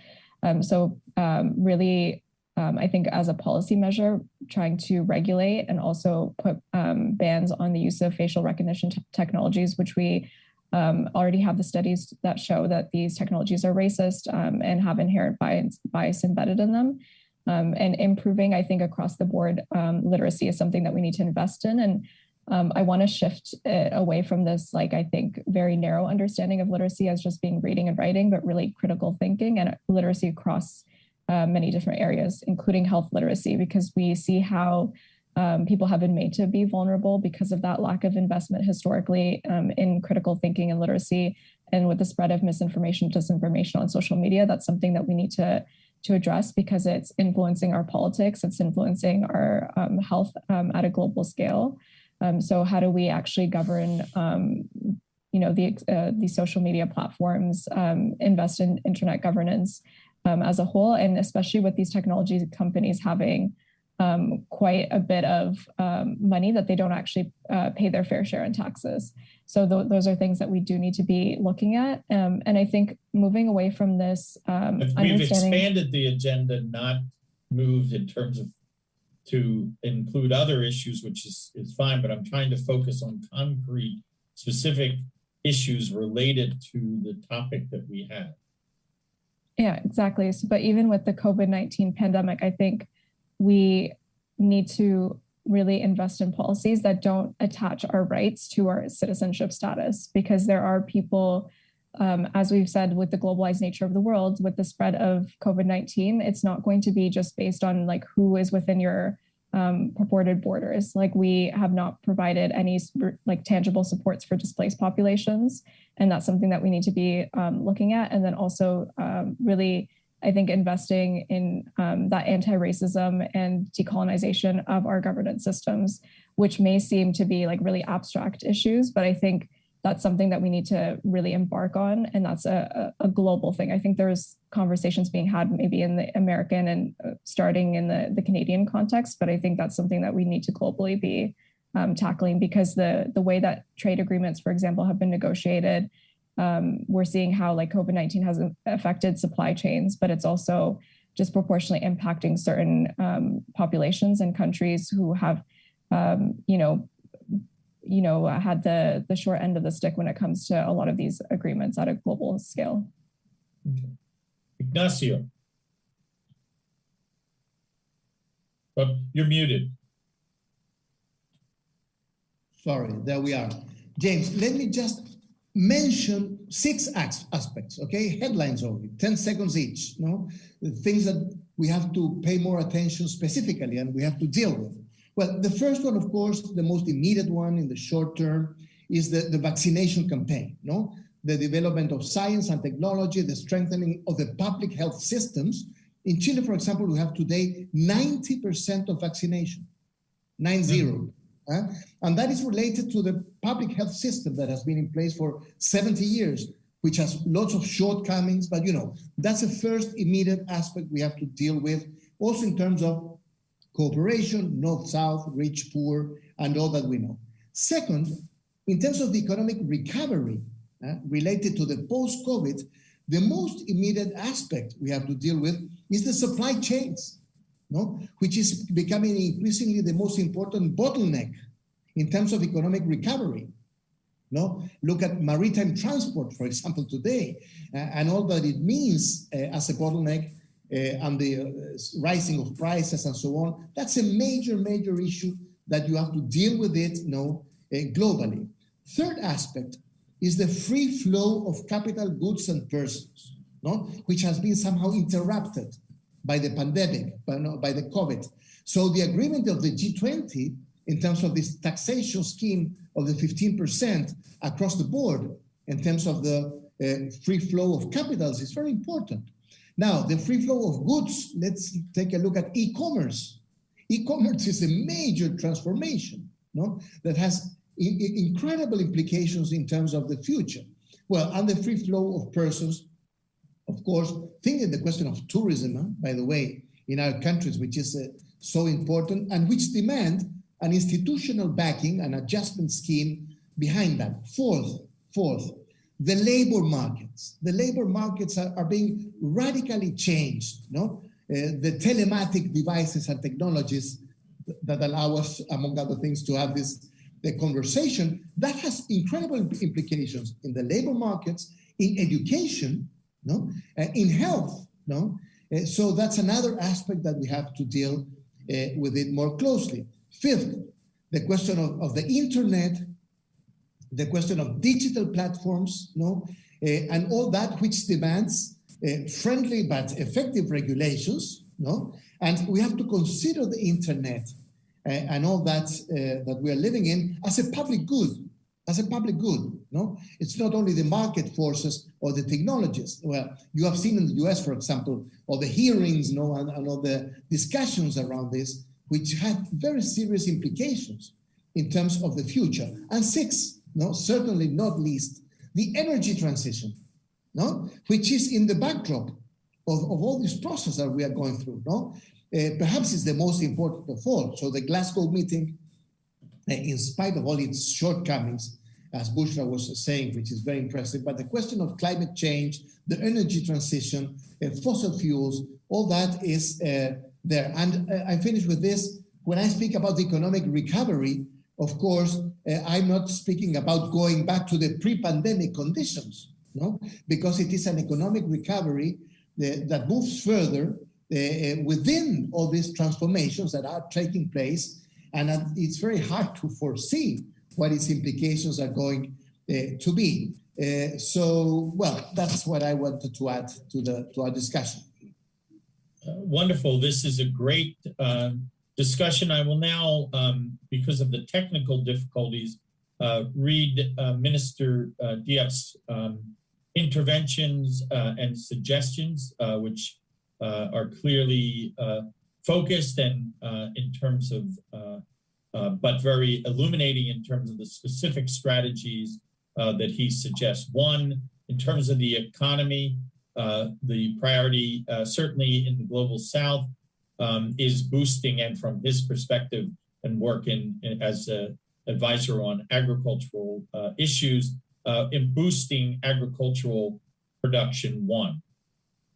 Really, I think as a policy measure, trying to regulate and also put bans on the use of facial recognition technologies, which we already have the studies that show that these technologies are racist and have inherent bias embedded in them. And improving, I think, across the board, literacy is something that we need to invest in. And I want to shift it away from this, I think, very narrow understanding of literacy as just being reading and writing, but really critical thinking and literacy across many different areas, including health literacy, because we see how people have been made to be vulnerable because of that lack of investment historically in critical thinking and literacy. And with the spread of misinformation, disinformation on social media, that's something that we need to to address because it's influencing our politics, it's influencing our health at a global scale. So how do we actually govern the social media platforms, invest in internet governance as a whole, and especially with these technology companies having quite a bit of money that they don't actually pay their fair share in taxes. So those are things that we do need to be looking at. And I think moving away from this, we've expanded the agenda, not moved in terms of to include other issues, which is fine, but I'm trying to focus on concrete, specific issues related to the topic that we have. Yeah, exactly. So, but even with the COVID-19 pandemic, I think we need to really invest in policies that don't attach our rights to our citizenship status, because there are people, as we've said, with the globalized nature of the world, with the spread of COVID-19, it's not going to be just based on like who is within your purported borders. Like we have not provided any like tangible supports for displaced populations. And that's something that we need to be looking at. And then also really, I think, investing in that anti-racism and decolonization of our governance systems, which may seem to be like really abstract issues, but I think that's something that we need to really embark on. And that's a global thing. I think there's conversations being had maybe in the American and starting in the Canadian context, but I think that's something that we need to globally be tackling, because the way that trade agreements, for example, have been negotiated, we're seeing how like COVID-19 has affected supply chains, but it's also disproportionately impacting certain populations and countries who have, had the short end of the stick when it comes to a lot of these agreements at a global scale. Okay. Ignacio. Oh, you're muted. Sorry, there we are. James, let me just mention 6 aspects, okay? Headlines only, 10 seconds each, no? The things that we have to pay more attention specifically and we have to deal with. Well, the first one, of course, the most immediate one in the short term is the vaccination campaign, no? The development of science and technology, the strengthening of the public health systems. In Chile, for example, we have today 90% of vaccination, 90. And that is related to the public health system that has been in place for 70 years, which has lots of shortcomings, but that's the first immediate aspect we have to deal with. Also in terms of cooperation, north-south, rich, poor, and all that we know. Second, in terms of the economic recovery related to the post-COVID, the most immediate aspect we have to deal with is the supply chains, which is becoming increasingly the most important bottleneck in terms of economic recovery. Look at maritime transport, for example, today, and all that it means as a bottleneck and the rising of prices and so on. That's a major, major issue that you have to deal with it globally. Third aspect is the free flow of capital, goods, and persons, which has been somehow interrupted by the pandemic, by the COVID. So the agreement of the G20 in terms of this taxation scheme of the 15% across the board in terms of the free flow of capitals is very important. Now, the free flow of goods, let's take a look at e-commerce. E-commerce is a major transformation that has incredible implications in terms of the future. Well, and the free flow of persons, of course, thinking the question of tourism, by the way, in our countries, which is so important and which demand an institutional backing, an adjustment scheme behind that. Fourth, the labor markets. The labor markets are being radically changed. The telematic devices and technologies that allow us, among other things, to have the conversation, that has incredible implications in the labor markets, in education, in health. So that's another aspect that we have to deal with it more closely. Fifth, the question of the internet, the question of digital platforms, and all that which demands friendly but effective regulations, and we have to consider the internet and all that that we are living in as a public good, No, it's not only the market forces or the technologies. Well, you have seen in the US, for example, all the hearings, and all the discussions around this, which had very serious implications in terms of the future. And six, certainly not least, the energy transition, which is in the backdrop of all this process that we are going through. Perhaps it's the most important of all. So the Glasgow meeting, in spite of all its shortcomings, as Bushra was saying, which is very impressive, but the question of climate change, the energy transition, fossil fuels, all that is there. And I finish with this. When I speak about the economic recovery, of course, I'm not speaking about going back to the pre-pandemic conditions, because it is an economic recovery that moves further within all these transformations that are taking place. And it's very hard to foresee what its implications are going to be. So, well, that's what I wanted to add to our discussion. Wonderful. This is a great discussion. I will now, because of the technical difficulties, read Minister Diaz's interventions and suggestions, which are clearly focused and in terms of but very illuminating in terms of the specific strategies that he suggests. One, in terms of the economy, the priority certainly in the global South is boosting, and from his perspective and work as an advisor on agricultural issues, in boosting agricultural production, one.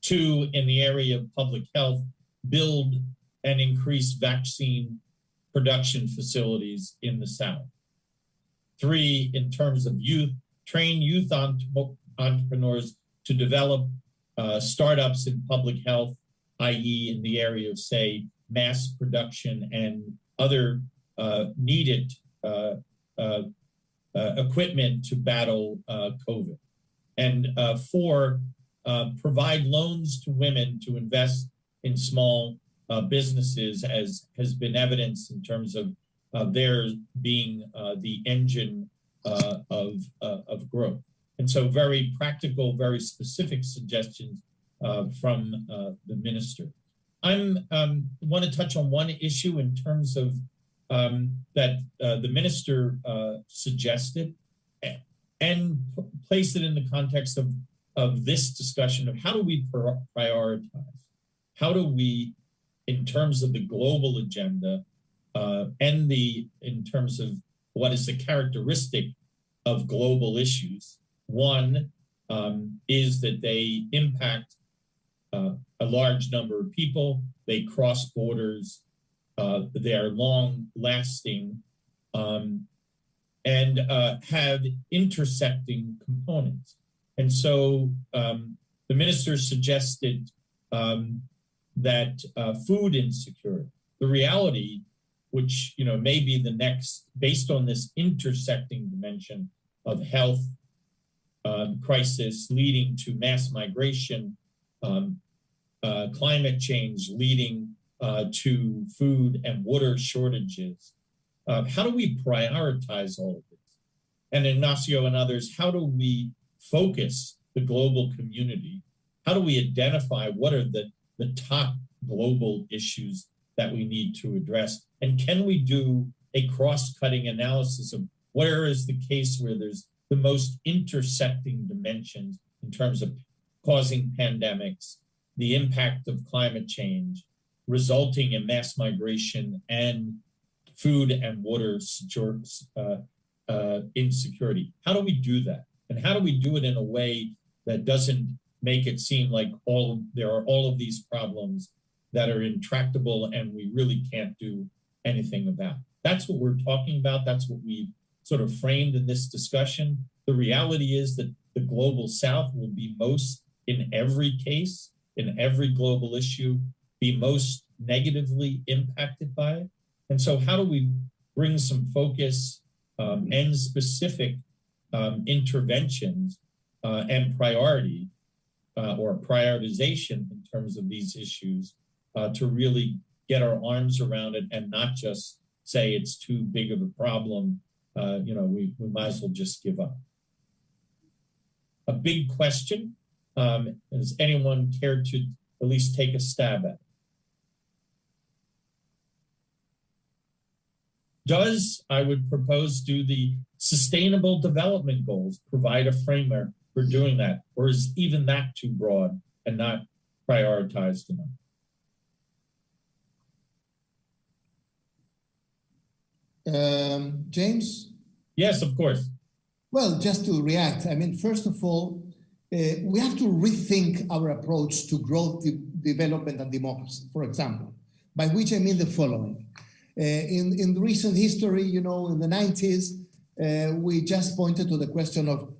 Two, in the area of public health, build and increase vaccine production facilities in the South. Three, in terms of youth, train youth entrepreneurs to develop startups in public health, i.e. in the area of, say, mass production and other needed equipment to battle COVID. And four, provide loans to women to invest in small businesses, as has been evidenced in terms of theirs being the engine of growth. And so very practical, very specific suggestions from the minister. I want to touch on one issue in terms of that the minister suggested and place it in the context of this discussion of how do we prioritize? How do we, in terms of the global agenda and in terms of what is the characteristic of global issues? One is that they impact a large number of people, they cross borders, they are long lasting, and have intersecting components. And so the minister suggested that food insecurity, the reality, which may be the next, based on this intersecting dimension of health crisis leading to mass migration, climate change leading to food and water shortages. How do we prioritize all of this? And Ignacio and others, how do we focus the global community? How do we identify what are the top global issues that we need to address? And can we do a cross-cutting analysis of where is the case where there's the most intersecting dimensions in terms of causing pandemics, the impact of climate change, resulting in mass migration and food and water insecurity? How do we do that? And how do we do it in a way that doesn't make it seem like there are all of these problems that are intractable and we really can't do anything about? That's what we're talking about. That's what we've sort of framed in this discussion. The reality is that the global South will be most, in every case, in every global issue, be most negatively impacted by it. And so how do we bring some focus and specific interventions and priority or prioritization in terms of these issues to really get our arms around it and not just say it's too big of a problem, we might as well just give up. a big question. Does anyone care to at least take a stab at it? Does, I would propose, do the Sustainable Development Goals provide a framework for doing that? Or is even that too broad and not prioritized enough? James? Yes, of course. Well, just to react, I mean, first of all, we have to rethink our approach to growth, development, and democracy, for example, by which I mean the following. In recent history, you know, in the 90s, we just pointed to the question of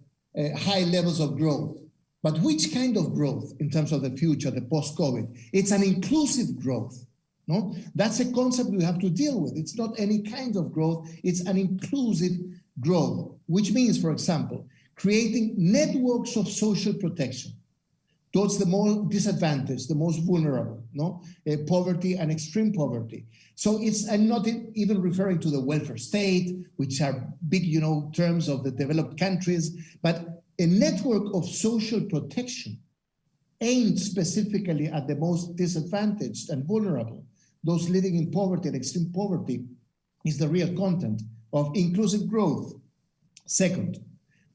high levels of growth. But which kind of growth in terms of the future, the post-COVID? It's an inclusive growth. No, that's a concept we have to deal with. It's not any kind of growth, it's an inclusive growth, which means, for example, creating networks of social protection towards the more disadvantaged, the most vulnerable, no? Poverty and extreme poverty. So I'm not even referring to the welfare state, which are big, you know, terms of the developed countries, but a network of social protection aimed specifically at the most disadvantaged and vulnerable. Those living in poverty and extreme poverty is the real content of inclusive growth. Second,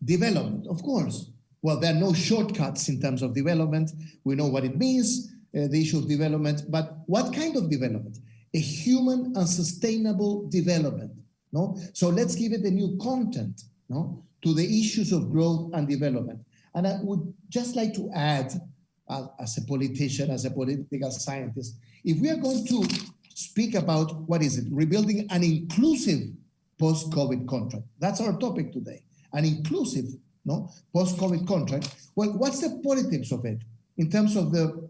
development, of course. Well, there are no shortcuts in terms of development. We know what it means, the issue of development, but what kind of development? A human and sustainable development, no? So let's give it a new content, no, to the issues of growth and development. And I would just like to add, as a politician, as a political scientist, if we are going to speak about, what is it, rebuilding an inclusive post-COVID contract, that's our topic today, an inclusive, no, post-COVID contract. Well, what's the politics of it in terms of the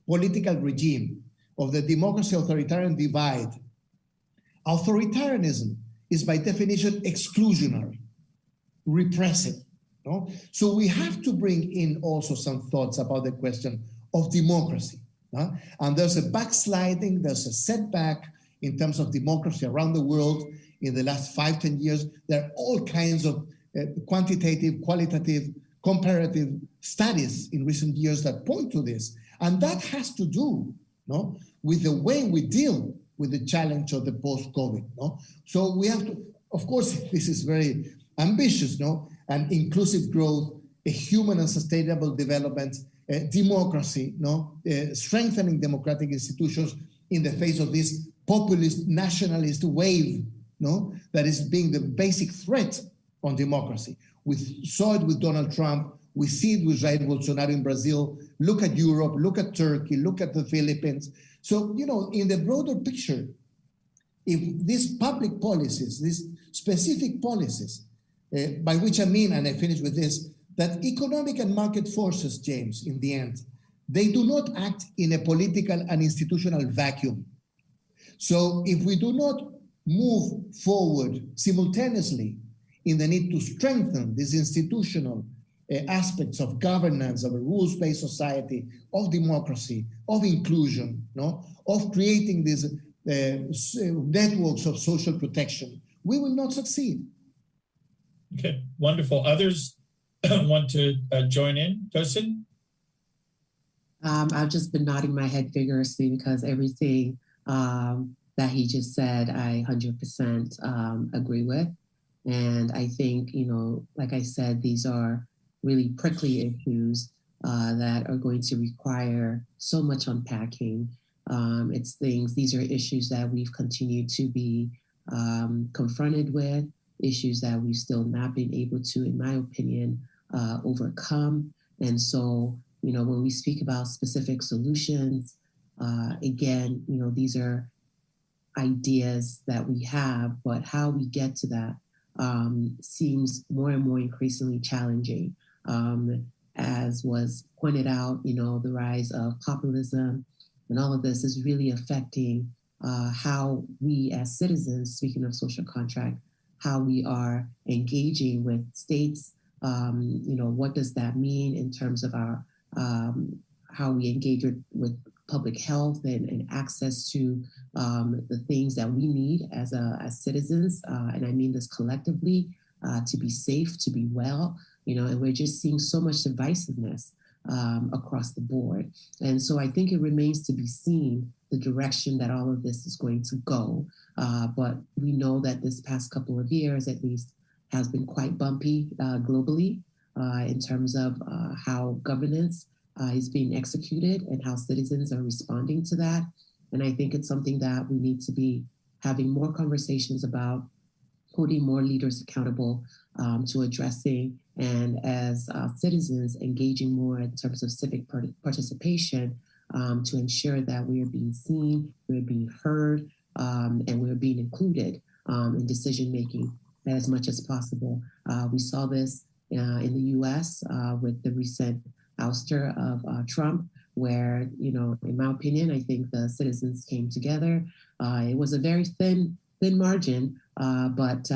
political regime, of the democracy-authoritarian divide? Authoritarianism is by definition exclusionary, repressive. No? So we have to bring in also some thoughts about the question of democracy. And there's a backsliding, there's a setback in terms of democracy around the world in the last 5-10 years. There are all kinds of quantitative, qualitative, comparative studies in recent years that point to this. And that has to do, no, with the way we deal with the challenge of the post-COVID. No? So we have to, of course, this is very ambitious, no? And inclusive growth, a human and sustainable development, democracy, no? Strengthening democratic institutions in the face of this populist nationalist wave, no? That is being the basic threat on democracy. We saw it with Donald Trump. We see it with Jair Bolsonaro in Brazil. Look at Europe, look at Turkey, look at the Philippines. So, you know, in the broader picture, if these public policies, these specific policies, by which I mean, and I finish with this, that economic and market forces, James, in the end, they do not act in a political and institutional vacuum. So if we do not move forward simultaneously in the need to strengthen these institutional aspects of governance, of a rules-based society, of democracy, of inclusion, no, of creating these networks of social protection, we will not succeed. Okay, wonderful. Others want to join in? Tosin? I've just been nodding my head vigorously because everything that he just said, I 100% agree with. And I think, you know, like I said, these are really prickly issues that are going to require so much unpacking. These are issues that we've continued to be confronted with, issues that we've still not been able to, in my opinion, overcome. And so, you know, when we speak about specific solutions, again, you know, these are ideas that we have, but how we get to that seems more and more increasingly challenging. As was pointed out, you know, the rise of populism and all of this is really affecting how we as citizens, speaking of social contract, how we are engaging with states. You know, what does that mean in terms of our how we engage with public health and access to the things that we need as citizens, and I mean this collectively, to be safe, to be well, and we're just seeing so much divisiveness across the board. And so I think it remains to be seen the direction that all of this is going to go. But we know that this past couple of years, at least, has been quite bumpy globally in terms of how governance is being executed and how citizens are responding to that. And I think it's something that we need to be having more conversations about, holding more leaders accountable to addressing, and as citizens engaging more in terms of civic participation to ensure that we are being seen, we're being heard, and we're being included in decision making as much as possible. We saw this in the US with the recent ouster of Trump, where, in my opinion, I think the citizens came together. It was a very thin margin, but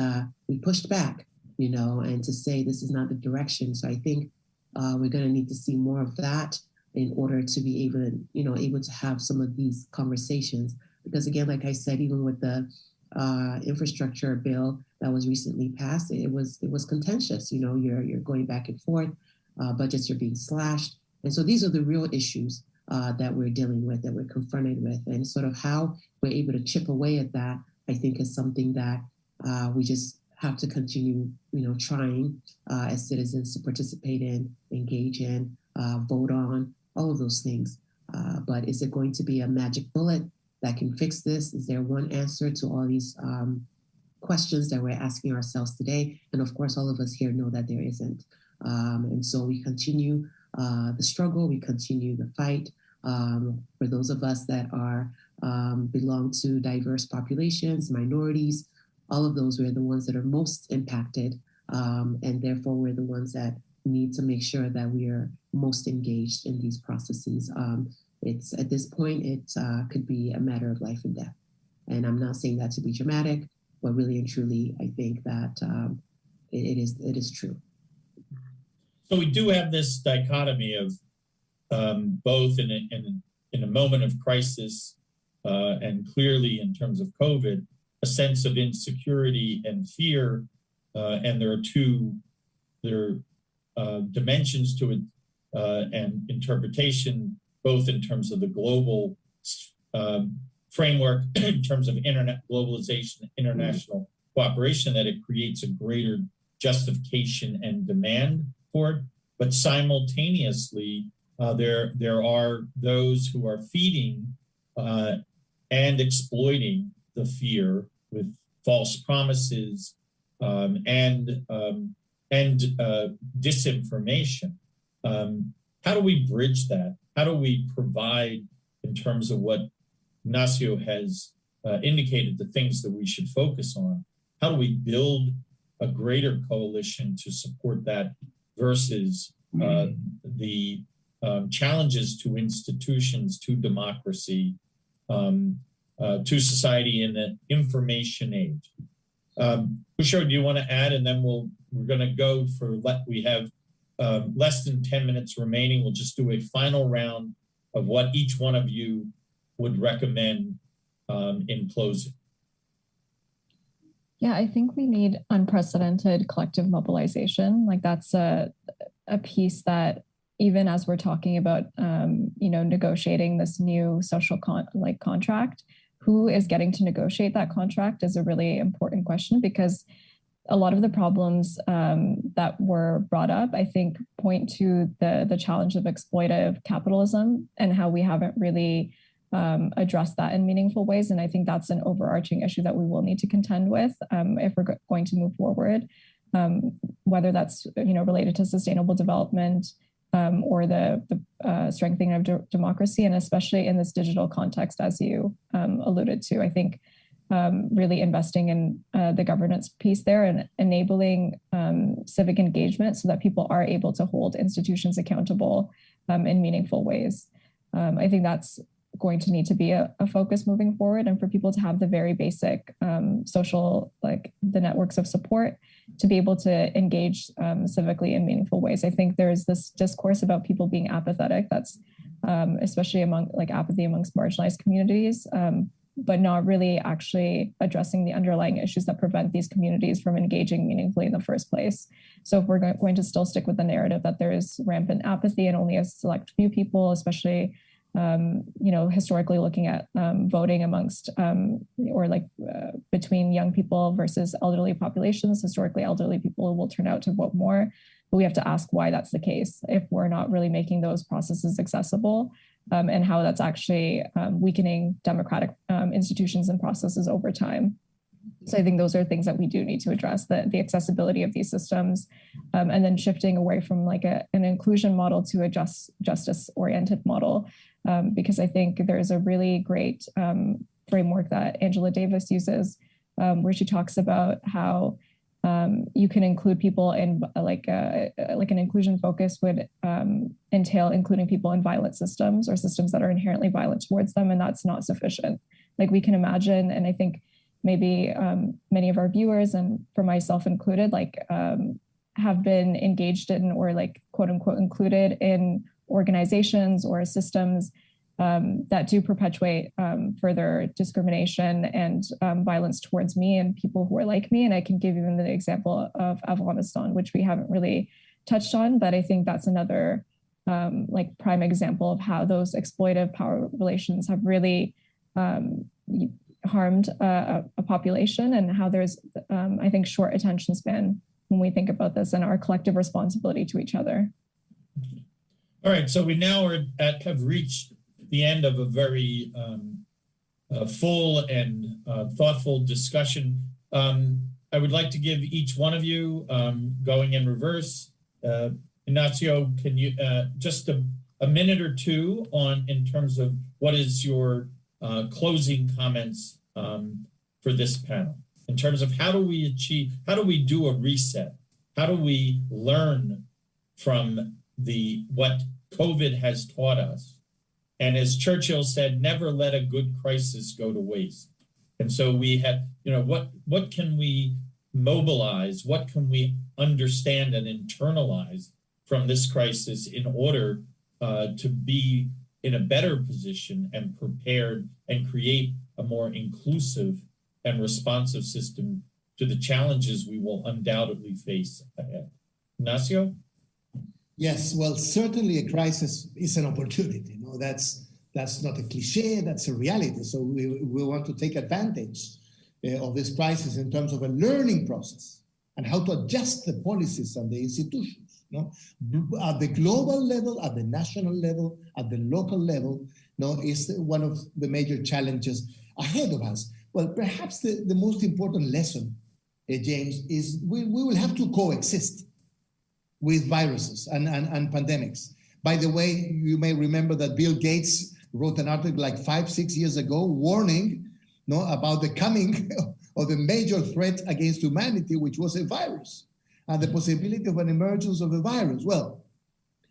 we pushed back, and to say this is not the direction. So I think we're going to need to see more of that in order to be able to have some of these conversations. Because again, like I said, even with the infrastructure bill that was recently passed, it was contentious. You're going back and forth, budgets are being slashed, and so these are the real issues that we're dealing with, that we're confronted with, and sort of how we're able to chip away at that, I think, is something that we just have to continue, trying as citizens to participate in, engage in, vote on, all of those things. But is it going to be a magic bullet that can fix this? Is there one answer to all these questions that we're asking ourselves today? And of course, all of us here know that there isn't. And so we continue the struggle, we continue the fight. For those of us that are belong to diverse populations, minorities, all of those, we're the ones that are most impacted. And therefore, we're the ones that need to make sure that we are most engaged in these processes. It's at this point, it could be a matter of life and death. And I'm not saying that to be dramatic, but really and truly, I think that it is true. So we do have this dichotomy of both in a moment of crisis and clearly in terms of COVID, a sense of insecurity and fear, and there are dimensions to it and interpretation, both in terms of the global framework, in terms of internet globalization, international cooperation, that it creates a greater justification and demand for it. But simultaneously, there are those who are feeding and exploiting the fear with false promises and disinformation. How do we bridge that? How do we provide, in terms of what Ignacio has indicated, the things that we should focus on? How do we build a greater coalition to support that versus the challenges to institutions, to democracy, to society in the information age? Bushra, do you want to add? And then we're going to go for, we have less than 10 minutes remaining. We'll just do a final round of what each one of you would recommend in closing. Yeah, I think we need unprecedented collective mobilization. Like that's a piece that, even as we're talking about, negotiating this new social contract, who is getting to negotiate that contract is a really important question, because a lot of the problems that were brought up, I think, point to the challenge of exploitative capitalism and how we haven't really address that in meaningful ways. And I think that's an overarching issue that we will need to contend with if we're going to move forward, whether that's related to sustainable development or the strengthening of democracy, and especially in this digital context, as you alluded to. I think really investing in the governance piece there and enabling civic engagement so that people are able to hold institutions accountable in meaningful ways. I think that's going to need to be a focus moving forward, and for people to have the very basic social, like the networks of support, to be able to engage civically in meaningful ways. I think there's this discourse about people being apathetic. That's especially among apathy amongst marginalized communities. but not really actually addressing the underlying issues that prevent these communities from engaging meaningfully in the first place. So if we're going to still stick with the narrative that there is rampant apathy and only a select few people, especially historically looking at voting amongst between young people versus elderly populations, historically elderly people will turn out to vote more. But we have to ask why that's the case if we're not really making those processes accessible, and how that's actually weakening democratic institutions and processes over time. So I think those are things that we do need to address, the accessibility of these systems, and then shifting away from an inclusion model to a justice-oriented model, because I think there's a really great framework that Angela Davis uses, where she talks about how you can include people in an inclusion focus would entail including people in violent systems or systems that are inherently violent towards them, and that's not sufficient. Like we can imagine, and I think maybe many of our viewers, and for myself included, have been engaged in or quote unquote included in organizations or systems that do perpetuate further discrimination and violence towards me and people who are like me. And I can give even the example of Afghanistan, which we haven't really touched on, but I think that's another prime example of how those exploitive power relations have really harmed a population, and how there's, I think, short attention span when we think about this and our collective responsibility to each other. All right, so we now have reached the end of a very full and thoughtful discussion. I would like to give each one of you, going in reverse, Ignacio, can you just a minute or two in terms of what is your closing comments for this panel, in terms of how do we do a reset? How do we learn from what COVID has taught us? And as Churchill said, never let a good crisis go to waste. And so we have, what can we mobilize? What can we understand and internalize from this crisis in order to be in a better position and prepared and create a more inclusive and responsive system to the challenges we will undoubtedly face ahead? Ignacio? Yes, well, certainly a crisis is an opportunity. That's not a cliche, that's a reality. So we want to take advantage of this crisis in terms of a learning process and how to adjust the policies and the institutions. At the global level, at the national level, at the local level, is one of the major challenges ahead of us. Well, perhaps the most important lesson, James, is we will have to coexist with viruses and pandemics. By the way, you may remember that Bill Gates wrote an article 5-6 years ago warning about the coming of a major threat against humanity, which was a virus, and the possibility of an emergence of a virus. Well,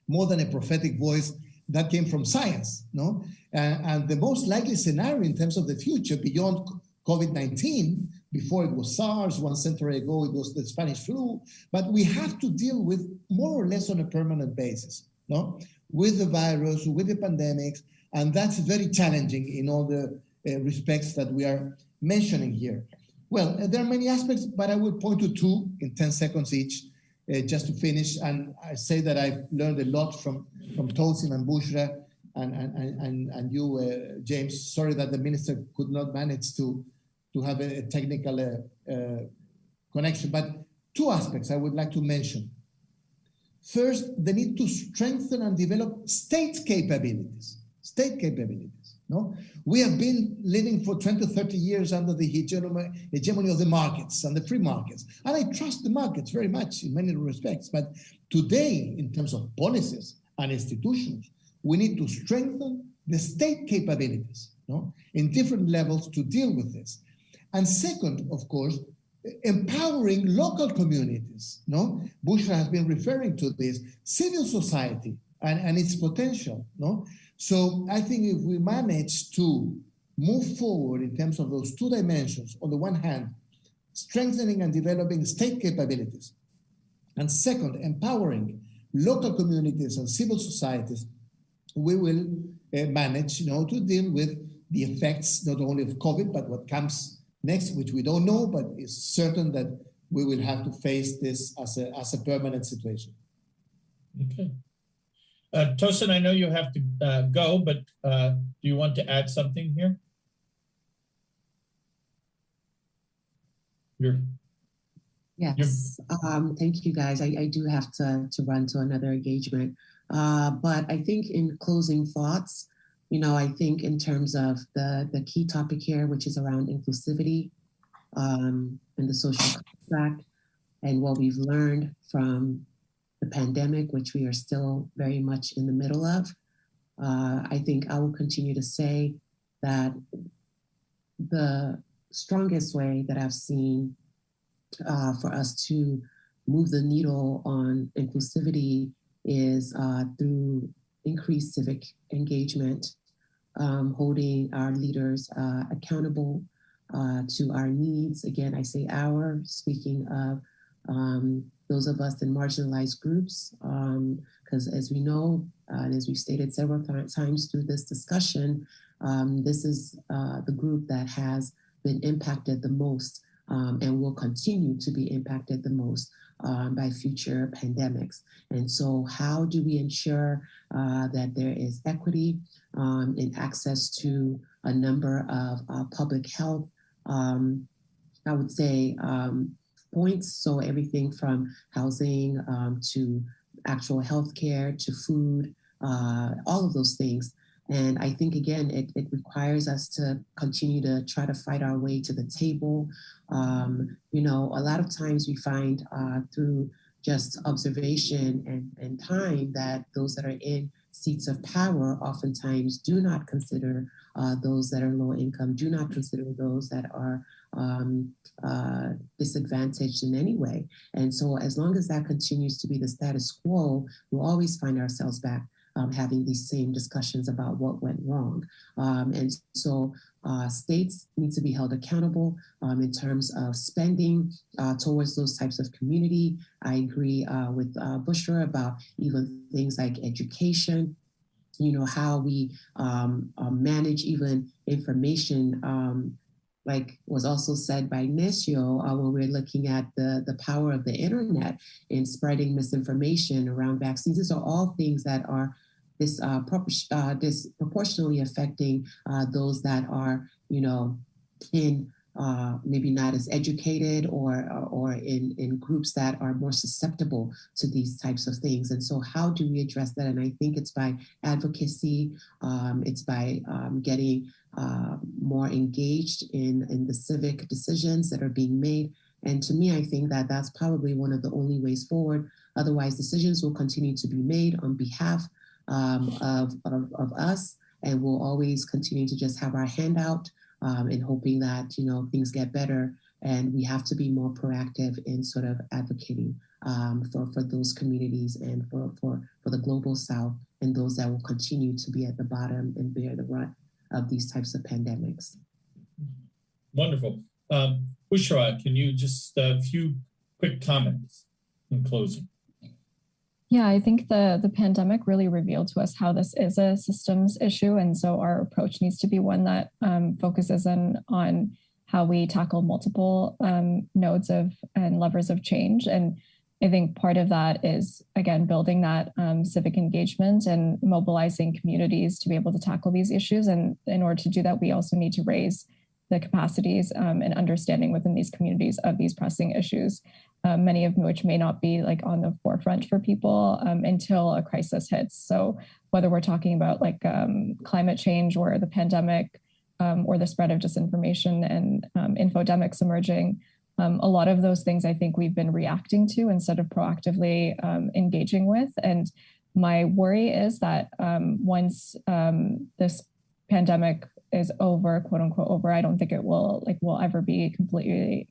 more than a prophetic voice, that came from science, and the most likely scenario in terms of the future beyond COVID-19, before it was SARS, 1 century ago it was the Spanish flu, but we have to deal with more or less on a permanent basis, with the virus, with the pandemics, and that's very challenging in all the respects that we are mentioning here. Well, there are many aspects, but I will point to two in 10 seconds each, just to finish. And I say that I've learned a lot from Tosin and Bushra and you, James. Sorry that the minister could not manage to have a technical connection, but two aspects I would like to mention. First, the need to strengthen and develop state capabilities. We have been living for 20, 30 years under the hegemony of the markets and the free markets. And I trust the markets very much in many respects. But today, in terms of policies and institutions, we need to strengthen the state capabilities in different levels to deal with this. And second, of course, empowering local communities. Bushra has been referring to this, civil society and its potential. So I think if we manage to move forward in terms of those two dimensions, on the one hand, strengthening and developing state capabilities, and second, empowering local communities and civil societies, we will manage to deal with the effects not only of COVID, but what comes next, which we don't know, but it's certain that we will have to face this as a permanent situation. Okay. Tosin, I know you have to go, but do you want to add something here? Yes, thank you guys. I do have to run to another engagement. But I think in closing thoughts, I think in terms of the key topic here, which is around inclusivity and the social contract and what we've learned from the pandemic, which we are still very much in the middle of. I think I will continue to say that the strongest way that I've seen for us to move the needle on inclusivity is through increased civic engagement, holding our leaders accountable to our needs. Again, I say our, speaking of those of us in marginalized groups, because as we know, and as we've stated several times through this discussion, this is the group that has been impacted the most and will continue to be impacted the most by future pandemics. And so how do we ensure that there is equity in access to a number of public health, I would say, points? So everything from housing to actual healthcare to food, all of those things. And I think, again, it requires us to continue to try to fight our way to the table. A lot of times we find through just observation and time that those that are in seats of power oftentimes do not consider those that are low income, do not consider those that are disadvantaged in any way. And so as long as that continues to be the status quo, we'll always find ourselves back having these same discussions about what went wrong. And so states need to be held accountable in terms of spending towards those types of community. I agree with Bushra about even things like education, how we manage even information, like was also said by Ignacio, when we're looking at the power of the internet in spreading misinformation around vaccines. These are all things that are disproportionately affecting those that are, in maybe not as educated or in groups that are more susceptible to these types of things. And so how do we address that? And I think it's by advocacy, it's by getting more engaged in the civic decisions that are being made. And to me, I think that that's probably one of the only ways forward. Otherwise, decisions will continue to be made on behalf of us, and we'll always continue to just have our hand out and hoping that things get better. And we have to be more proactive in sort of advocating for those communities and for the global South and those that will continue to be at the bottom and bear the brunt of these types of pandemics. Wonderful. Bushra, can you just a few quick comments in closing? Yeah, I think the pandemic really revealed to us how this is a systems issue. And so our approach needs to be one that focuses on how we tackle multiple nodes and levers of change. And I think part of that is, again, building that civic engagement and mobilizing communities to be able to tackle these issues. And in order to do that, we also need to raise the capacities and understanding within these communities of these pressing issues, many of which may not be like on the forefront for people until a crisis hits. So whether we're talking about like climate change or the pandemic or the spread of disinformation and infodemics emerging, a lot of those things I think we've been reacting to instead of proactively engaging with. And my worry is that once this pandemic is over, quote unquote over, I don't think it will we'll ever be completely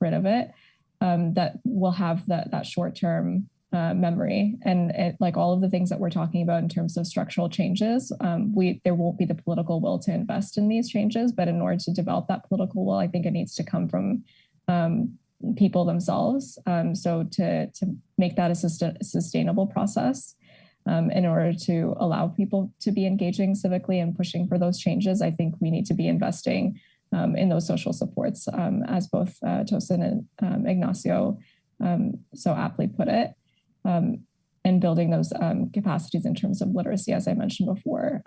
rid of it. That we'll have that short-term memory, and like all of the things that we're talking about in terms of structural changes, there won't be the political will to invest in these changes. But in order to develop that political will, I think it needs to come from people themselves. So to make that a sustainable process. in order to allow people to be engaging civically and pushing for those changes, I think we need to be investing in those social supports, as both Tosin and Ignacio so aptly put it, and building those capacities in terms of literacy, as I mentioned before,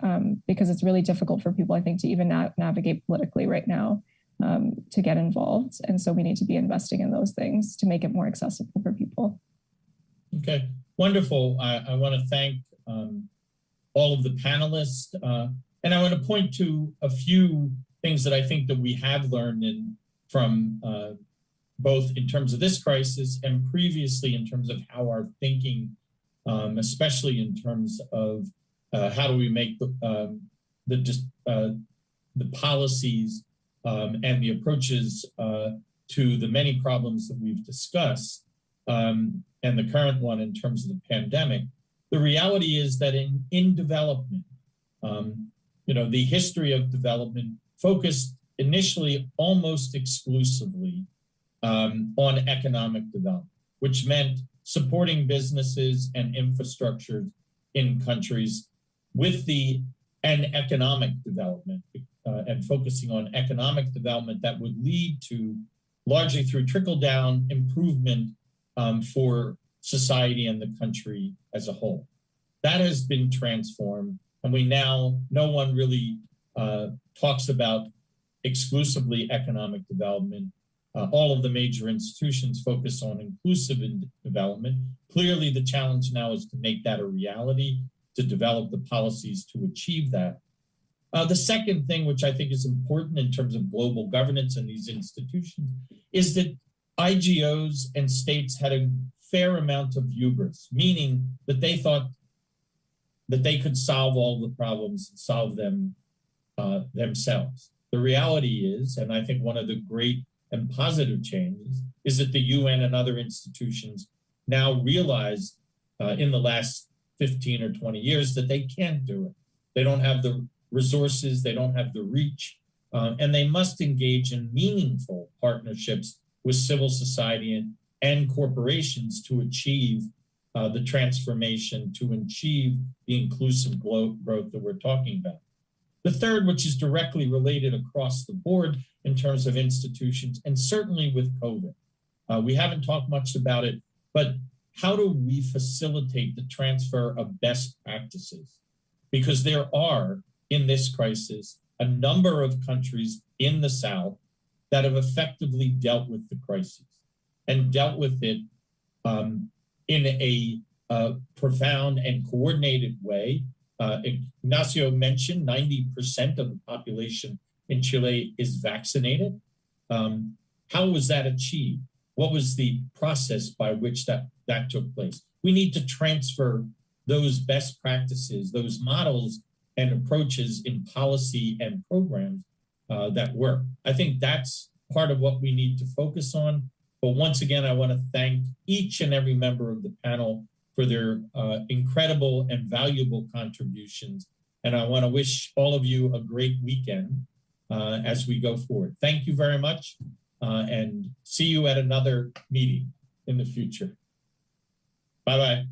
because it's really difficult for people, I think, to even navigate politically right now to get involved. And so we need to be investing in those things to make it more accessible for people. Okay, wonderful. I want to thank all of the panelists, and I want to point to a few things that I think that we have learned from both in terms of this crisis and previously in terms of how our thinking, especially in terms of how do we make the policies and the approaches to the many problems that we've discussed, and the current one in terms of the pandemic. The reality is that in development, the history of development focused initially almost exclusively on economic development, which meant supporting businesses and infrastructures in countries with economic development and focusing on economic development that would lead to, largely through trickle-down improvement for society and the country as a whole. That has been transformed, and no one really talks about exclusively economic development. All of the major institutions focus on inclusive development. Clearly, the challenge now is to make that a reality, to develop the policies to achieve that. The second thing, which I think is important in terms of global governance in these institutions, is that IGOs and states had a fair amount of hubris, meaning that they thought that they could solve all the problems and solve them themselves. The reality is, and I think one of the great and positive changes, is that the UN and other institutions now realize in the last 15 or 20 years that they can't do it. They don't have the resources, they don't have the reach, and they must engage in meaningful partnerships with civil society and corporations to achieve the transformation, to achieve the inclusive growth that we're talking about. The third, which is directly related across the board in terms of institutions, and certainly with COVID. We haven't talked much about it, but how do we facilitate the transfer of best practices? Because there are, in this crisis, a number of countries in the South that have effectively dealt with the crisis and dealt with it in a profound and coordinated way. Ignacio mentioned 90% of the population in Chile is vaccinated. How was that achieved? What was the process by which that took place? We need to transfer those best practices, those models and approaches in policy and programs that work. I think that's part of what we need to focus on. But once again, I want to thank each and every member of the panel for their incredible and valuable contributions. And I want to wish all of you a great weekend as we go forward. Thank you very much, and see you at another meeting in the future. Bye-bye.